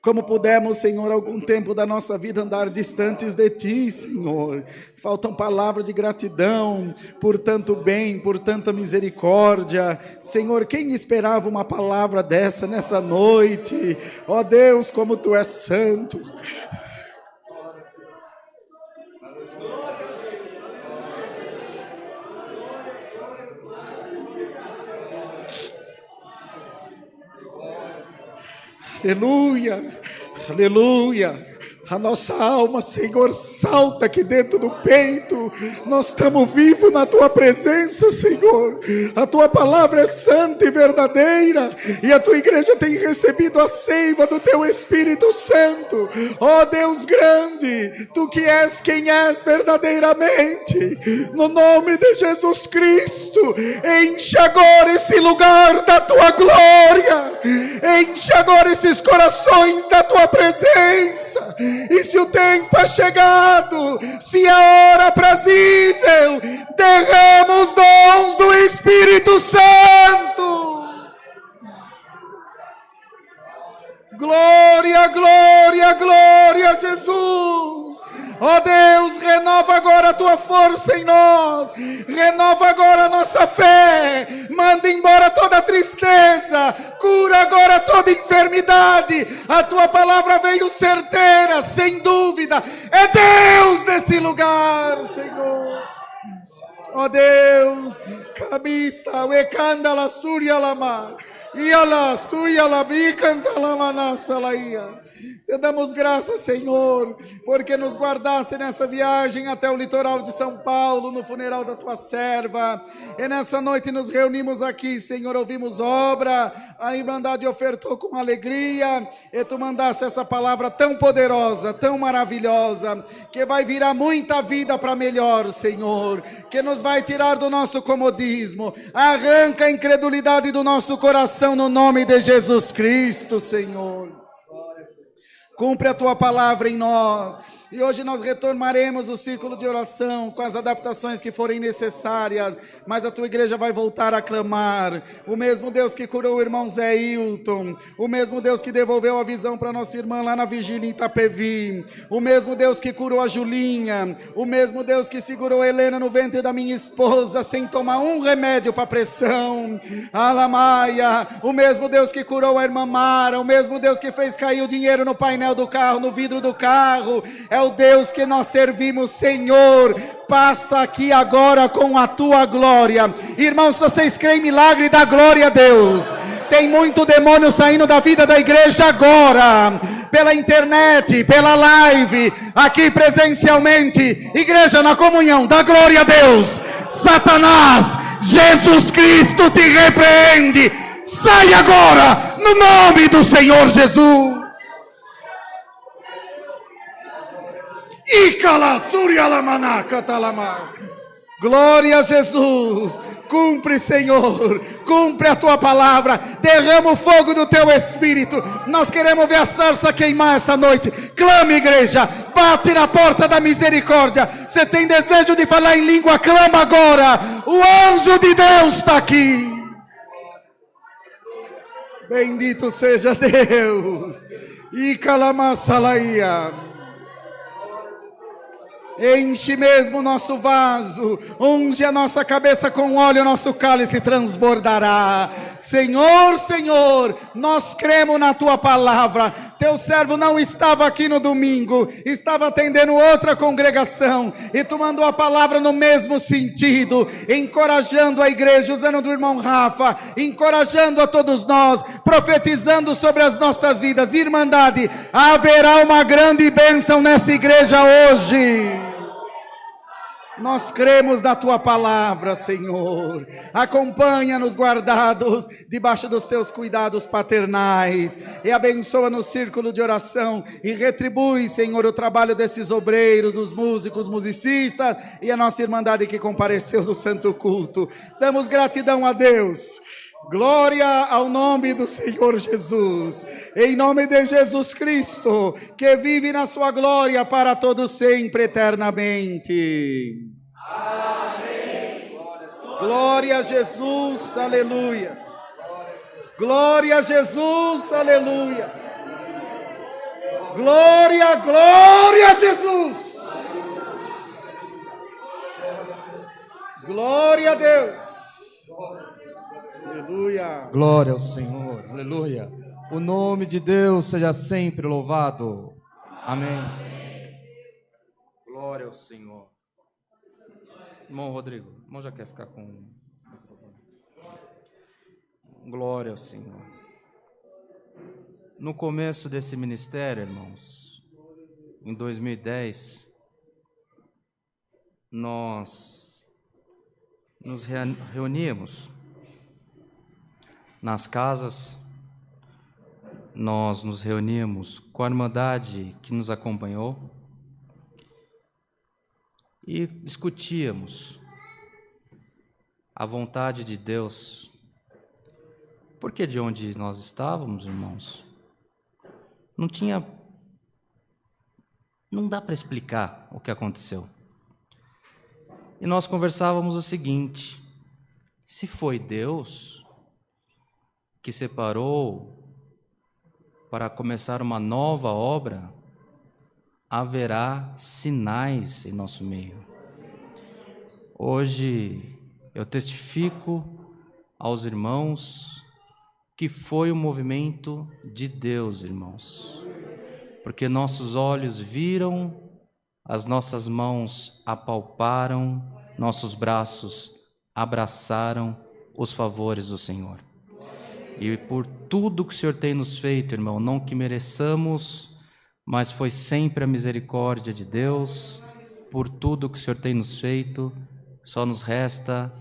Speaker 2: Como pudemos, Senhor, algum tempo da nossa vida andar distantes de Ti, Senhor. Faltam palavras de gratidão por tanto bem, por tanta misericórdia. Senhor, quem esperava uma palavra dessa nessa noite? Ó Deus, como Tu és santo. Aleluia, aleluia. A nossa alma, Senhor, salta aqui dentro do peito. Nós estamos vivos na Tua presença, Senhor. A Tua palavra é santa e verdadeira. E a Tua igreja tem recebido a seiva do Teu Espírito Santo. Ó Deus grande, Tu que és quem és verdadeiramente. No nome de Jesus Cristo, enche agora esse lugar da Tua glória. Enche agora esses corações da Tua presença. E se o tempo é chegado, se a hora aprazível, derrama os dons do Espírito Santo. Glória, glória, glória a Jesus. Ó Deus, renova agora a Tua força em nós, renova agora a nossa fé, manda embora toda tristeza, cura agora toda enfermidade. A Tua palavra veio certeira, sem dúvida, é Deus nesse lugar, Senhor. Ó Deus, camista, uecanda la suria lama.
Speaker 4: Iala, suiala, bicanta, lamanassa, laia. Te damos graças, Senhor, porque nos guardaste nessa viagem até o litoral de São Paulo, no funeral da tua serva. E nessa noite nos reunimos aqui, Senhor, ouvimos obra, a Irmandade ofertou com alegria, e tu mandaste essa palavra tão poderosa, tão maravilhosa, que vai virar muita vida para melhor, Senhor, que nos vai tirar do nosso comodismo, arranca a incredulidade do nosso coração no nome de Jesus Cristo, Senhor. Cumpre a tua palavra em nós. E hoje nós retomaremos o círculo de oração com as adaptações que forem necessárias, mas a tua igreja vai voltar a clamar. O mesmo Deus que curou o irmão Zé Hilton, o mesmo Deus que devolveu a visão para nossa irmã lá na vigília em Itapevi, o mesmo Deus que curou a Julinha, o mesmo Deus que segurou a Helena no ventre da minha esposa sem tomar um remédio para pressão, Alamaia, o mesmo Deus que curou a irmã Mara, o mesmo Deus que fez cair o dinheiro no painel do carro, no vidro do carro, é o Deus que nós servimos, Senhor. Passa aqui agora com a tua glória. Irmãos, se vocês creem em milagre, dá glória a Deus. Tem muito demônio saindo da vida da igreja agora, pela internet, pela live, aqui presencialmente. Igreja na comunhão, dá glória a Deus. Satanás, Jesus Cristo te repreende. Sai agora, no nome do Senhor Jesus. Glória a Jesus. Cumpre, Senhor, cumpre a tua palavra, derrama o fogo do teu Espírito. Nós queremos ver a sarça queimar essa noite. Clame, igreja, bate na porta da misericórdia. Você tem desejo de falar em língua, clama agora. O anjo de Deus está aqui. Bendito seja Deus. E calamassalaia. Enche mesmo o nosso vaso, unge a nossa cabeça com óleo, o nosso cálice transbordará. Senhor, Senhor, nós cremos na tua palavra. Teu servo não estava aqui no domingo, estava atendendo outra congregação, e tu mandou a palavra no mesmo sentido, encorajando a igreja, usando do irmão Rafa, encorajando a todos nós, profetizando sobre as nossas vidas. Irmandade, haverá uma grande bênção nessa igreja hoje. Nós cremos na tua palavra, Senhor. Acompanha-nos guardados debaixo dos teus cuidados paternais, e abençoa no círculo de oração, e retribui, Senhor, o trabalho desses obreiros, dos músicos, musicistas, e a nossa irmandade que compareceu no santo culto. Damos gratidão a Deus. Glória ao nome do Senhor Jesus, em nome de Jesus Cristo, que vive na sua glória para todos sempre, eternamente. Amém. Glória a Jesus, aleluia. Glória a Jesus, aleluia. Glória, glória a Jesus. Glória a Deus. Aleluia.
Speaker 1: Glória ao Senhor, aleluia. O nome de Deus seja sempre louvado. Amém. Glória ao Senhor. Irmão Rodrigo, o irmão já quer ficar com... Glória ao Senhor. No começo desse ministério, irmãos, em 2010, nós nos reuníamos nas casas, nós nos reunimos com a irmandade que nos acompanhou e discutíamos a vontade de Deus. Porque de onde nós estávamos, irmãos, não dá para explicar o que aconteceu. E nós conversávamos o seguinte: se foi Deus que separou para começar uma nova obra, haverá sinais em nosso meio. Hoje eu testifico aos irmãos que foi o movimento de Deus, irmãos, porque nossos olhos viram, as nossas mãos apalparam, nossos braços abraçaram os favores do Senhor. e por tudo que o Senhor tem nos feito, irmão, não que mereçamos, mas foi sempre a misericórdia de Deus. Por tudo que o Senhor tem nos feito, só nos resta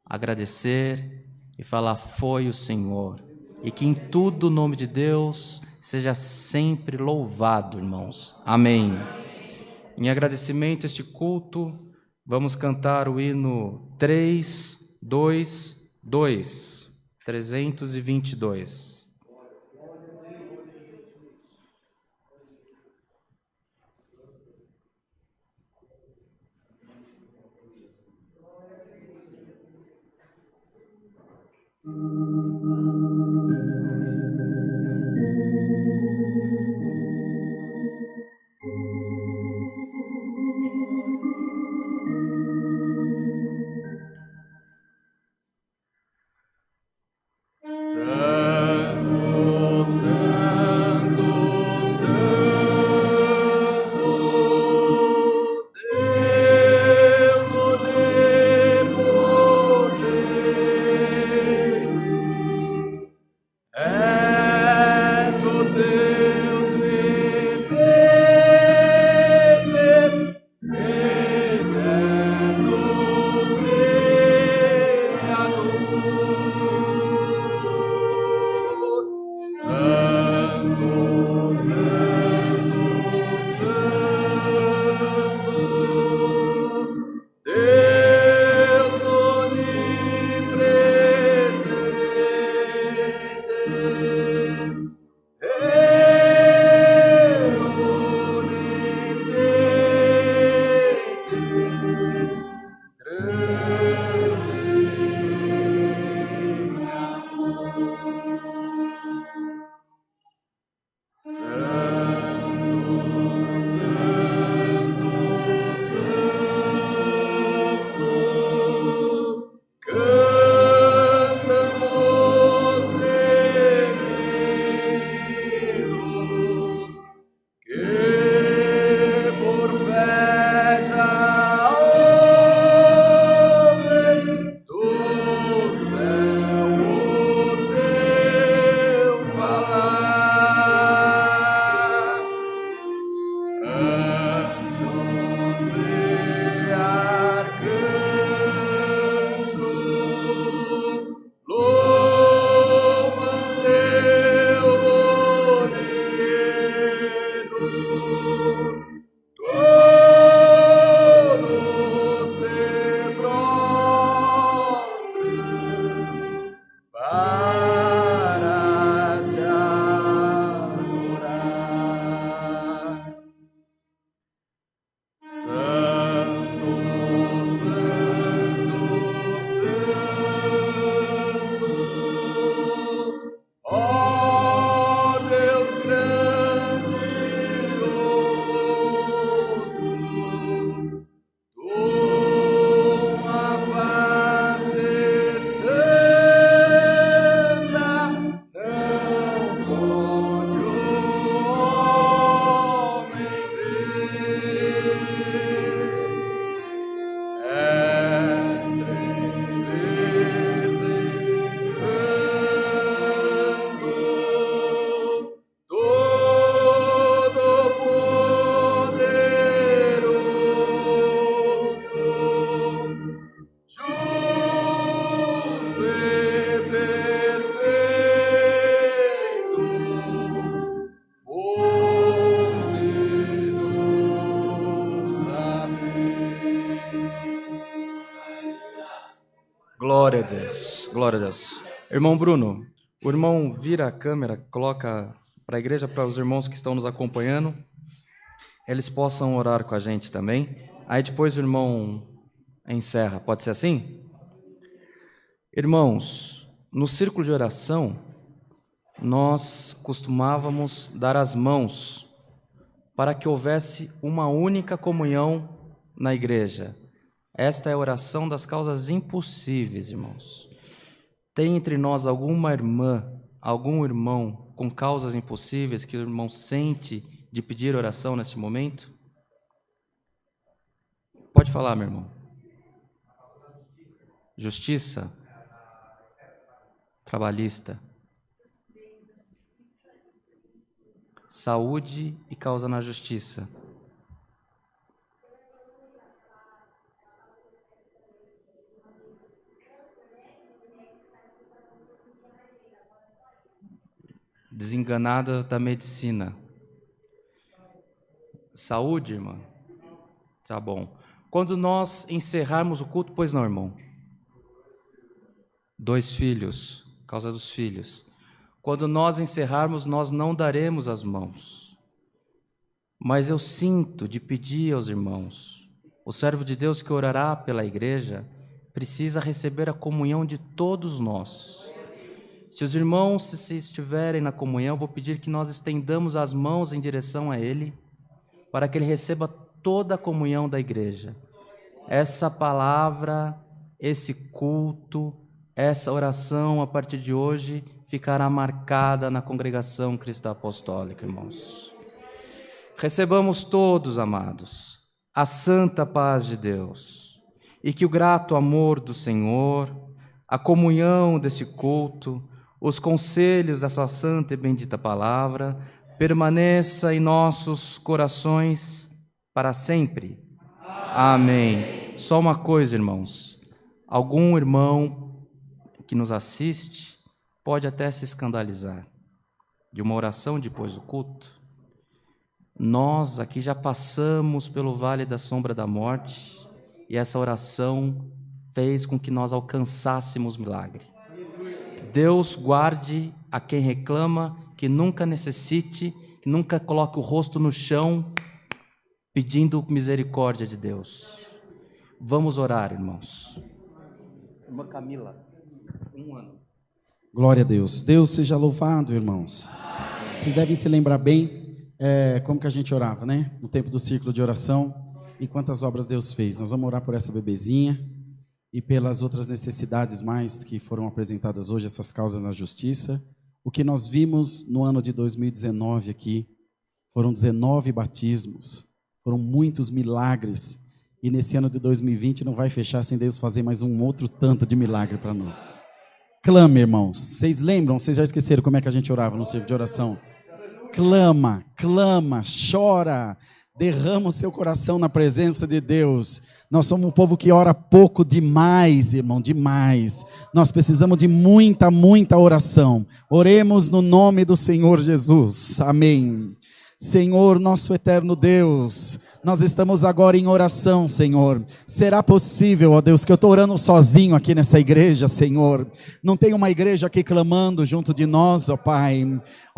Speaker 1: agradecer e falar: foi o Senhor. E que em tudo o nome de Deus seja sempre louvado, irmãos. Amém. Em agradecimento a este culto, vamos cantar o hino 322. Glória a Deus, glória a Deus. Irmão Bruno, o irmão vira a câmera, coloca para a igreja, para os irmãos que estão nos acompanhando, eles possam orar com a gente também. Aí depois o irmão encerra, pode ser assim? Irmãos, no círculo de oração, nós costumávamos dar as mãos para que houvesse uma única comunhão na igreja. Esta é a oração das causas impossíveis, irmãos. Tem entre nós alguma irmã, algum irmão com causas impossíveis que o irmão sente de pedir oração nesse momento? Pode falar, meu irmão. Justiça? Trabalhista. saúde e causa na justiça. Desenganada da medicina. Saúde, irmã? Tá bom. Quando nós encerrarmos o culto, pois não, irmão? 2 filhos, causa dos filhos. Quando nós encerrarmos, nós não daremos as mãos. Mas eu sinto de pedir aos irmãos, o servo de Deus que orará pela igreja, precisa receber a comunhão de todos nós. Se os irmãos se estiverem na comunhão, vou pedir que nós estendamos as mãos em direção a ele, para que ele receba toda a comunhão da igreja. Essa palavra, esse culto, essa oração, a partir de hoje, ficará marcada na congregação cristã apostólica, irmãos. Recebamos todos, amados, a santa paz de Deus, e que o grato amor do Senhor, a comunhão desse culto, os conselhos da sua santa e bendita palavra, permaneça em nossos corações para sempre. Amém. Só uma coisa, irmãos. Algum irmão que nos assiste pode até se escandalizar de uma oração depois do culto. Nós aqui já passamos pelo vale da sombra da morte e essa oração fez com que nós alcançássemos milagre. Deus guarde a quem reclama, que nunca necessite, que nunca coloque o rosto no chão, pedindo misericórdia de Deus. Vamos orar, irmãos. Irmã Camila, 1 ano.
Speaker 5: Glória a Deus. Deus seja louvado, irmãos. Vocês devem se lembrar bem como que a gente orava, né? No tempo do círculo de oração e quantas obras Deus fez. Nós vamos orar por essa bebezinha e pelas outras necessidades mais que foram apresentadas hoje, essas causas na justiça. O que nós vimos no ano de 2019 aqui, foram 19 batismos, foram muitos milagres, e nesse ano de 2020 não vai fechar sem Deus fazer mais um outro tanto de milagre para nós. Clama, irmãos. Vocês lembram? Vocês já esqueceram como é que a gente orava no círculo de oração? Clama, clama, chora, derrama o seu coração na presença de Deus. Nós somos um povo que ora pouco demais, irmão, demais. Nós precisamos de muita, muita oração. Oremos no nome do Senhor Jesus. Amém. Senhor, nosso eterno Deus, nós estamos agora em oração, Senhor. Será possível, ó Deus, que eu estou orando sozinho aqui nessa igreja, Senhor. Não tem uma igreja aqui clamando junto de nós, ó Pai.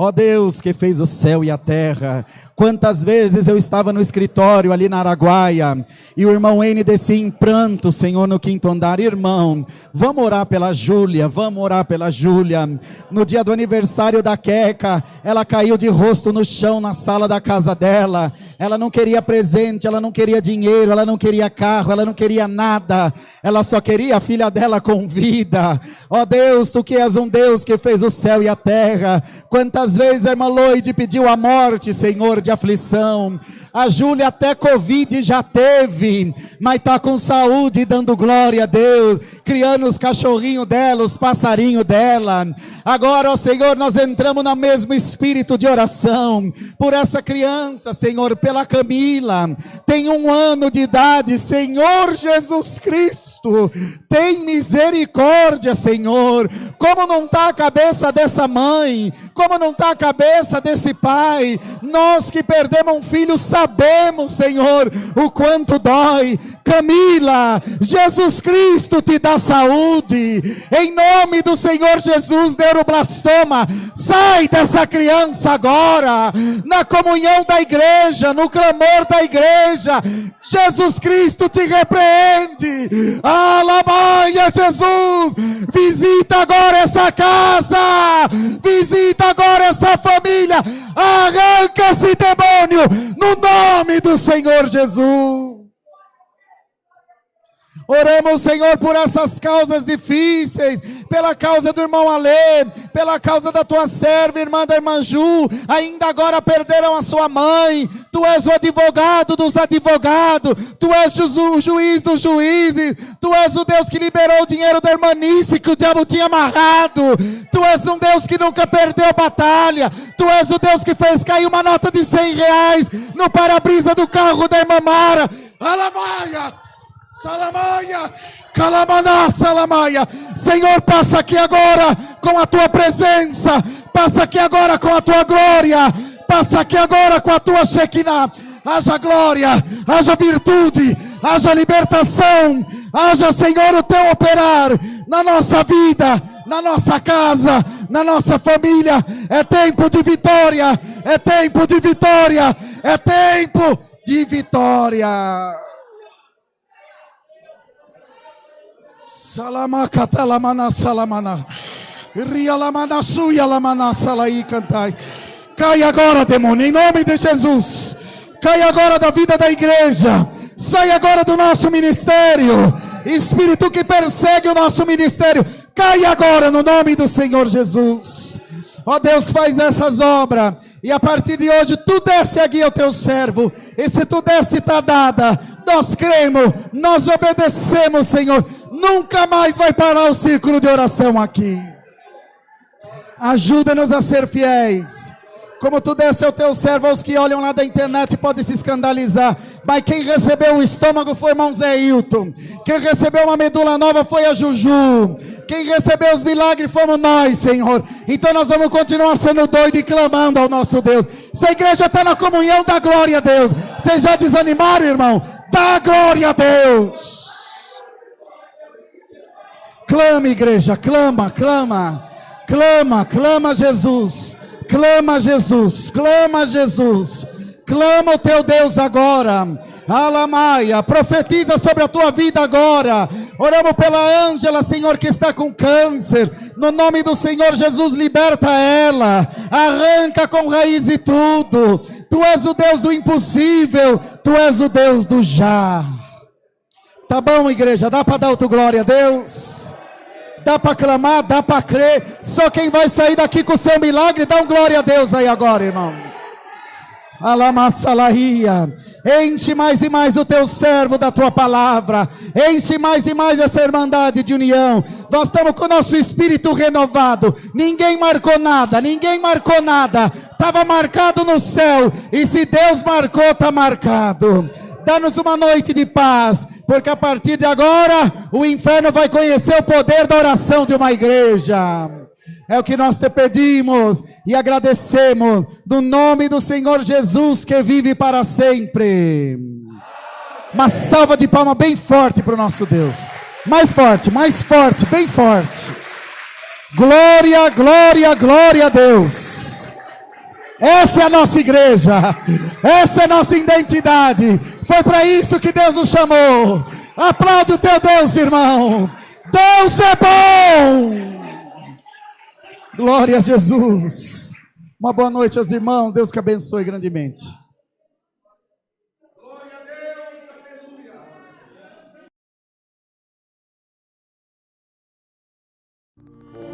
Speaker 5: Ó Deus, que fez o céu e a terra. Quantas vezes eu estava no escritório ali na Araguaia, e o irmão N descia em pranto, Senhor, no 5º andar. Irmão, vamos orar pela Júlia, vamos orar pela Júlia. No dia do aniversário da Queca, ela caiu de rosto no chão na sala da casa dela. Ela não queria presente, ela não queria dinheiro, ela não queria carro, ela não queria nada, ela só queria a filha dela com vida. Ó Deus, tu que és um Deus que fez o céu e a terra. Quantas vezes a irmã Loide pediu a morte, Senhor, de aflição. A Júlia até Covid já teve, mas está com saúde, dando glória a Deus, criando os cachorrinhos dela, os passarinhos dela. Agora, ó Senhor, nós entramos no mesmo espírito de oração por essa criança, Senhor, pela Camila, tem 1 ano de idade. Senhor Jesus Cristo, tem misericórdia, Senhor. Como não está a cabeça dessa mãe, como não está a cabeça desse pai. Nós que perdemos um filho sabemos, Senhor, o quanto dói. Camila, Jesus Cristo te dá saúde, em nome do Senhor Jesus. Neuroblastoma, sai dessa criança agora, na comunhão da igreja, no clamor da igreja. Jesus Cristo te repreende. Alabaia, Jesus. Visita agora essa casa, visita agora essa família. Arranca esse demônio no nome do Senhor Jesus.
Speaker 2: Oramos, Senhor, por essas causas difíceis, pela causa do irmão Alê, pela causa da tua serva, irmã da irmã Ju, ainda agora perderam a sua mãe. Tu és o advogado dos advogados, tu és o juiz dos juízes, tu és o Deus que liberou o dinheiro da irmã Nice, que o diabo tinha amarrado. Tu és um Deus que nunca perdeu batalha, tu és o Deus que fez cair uma nota de R$100 no para-brisa do carro da irmã Mara. Alamaia! Salamaia, Calamaná, Salamaia. Senhor, passa aqui agora com a tua presença, passa aqui agora com a tua glória, passa aqui agora com a tua Shekinah. Haja glória, haja virtude, haja libertação, haja, Senhor, o teu operar na nossa vida, na nossa casa, na nossa família. É tempo de vitória, é tempo de vitória, é tempo de vitória. Salamacatalamana salamana. Rialamana suia lamana salai cantai. Cai agora, demônio, em nome de Jesus. Cai agora da vida da igreja. Sai agora do nosso ministério. Espírito que persegue o nosso ministério, cai agora no nome do Senhor Jesus. Ó Deus, faz essas obras. E a partir de hoje, tu deste a guia ao teu servo. E se tu deste, está dada. Nós cremos, nós obedecemos, Senhor. Nunca mais vai parar o círculo de oração aqui. Ajuda-nos a ser fiéis. Como tu deste ao teu servo, aos que olham lá da internet podem se escandalizar. Mas quem recebeu o estômago foi o irmão Zé Hilton. Quem recebeu uma medula nova foi a Juju. Quem recebeu os milagres fomos nós, Senhor. Então nós vamos continuar sendo doidos e clamando ao nosso Deus. Se a igreja está na comunhão, dá glória a Deus. Vocês já desanimaram, irmão? Dá glória a Deus. Clama, igreja, clama, clama. Clama, clama Jesus. Clama Jesus, clama Jesus, clama o teu Deus agora. Alamaia, profetiza sobre a tua vida agora. Oramos pela Ângela, Senhor, que está com câncer. No nome do Senhor Jesus, liberta ela, arranca com raiz e tudo. Tu és o Deus do impossível, tu és o Deus do já. Tá bom, igreja, dá para dar outra glória a Deus? Dá para clamar, dá para crer. Só quem vai sair daqui com o seu milagre, dá um glória a Deus aí agora, irmão. Alamassalaria. Enche mais e mais o teu servo da tua palavra. Enche mais e mais essa irmandade de união. Nós estamos com o nosso espírito renovado. Ninguém marcou nada, ninguém marcou nada. Estava marcado no céu. E se Deus marcou, está marcado. Dá-nos uma noite de paz, porque a partir de agora, o inferno vai conhecer o poder da oração de uma igreja. É o que nós te pedimos e agradecemos, no nome do Senhor Jesus, que vive para sempre. Uma salva de palmas bem forte para o nosso Deus. Mais forte, bem forte. Glória, glória, glória a Deus. Essa é a nossa igreja, essa é a nossa identidade. Foi para isso que Deus nos chamou. Aplaude o teu Deus, irmão. Deus é bom. Glória a Jesus. Uma boa noite aos irmãos. Deus que abençoe grandemente. Glória a Deus, aleluia.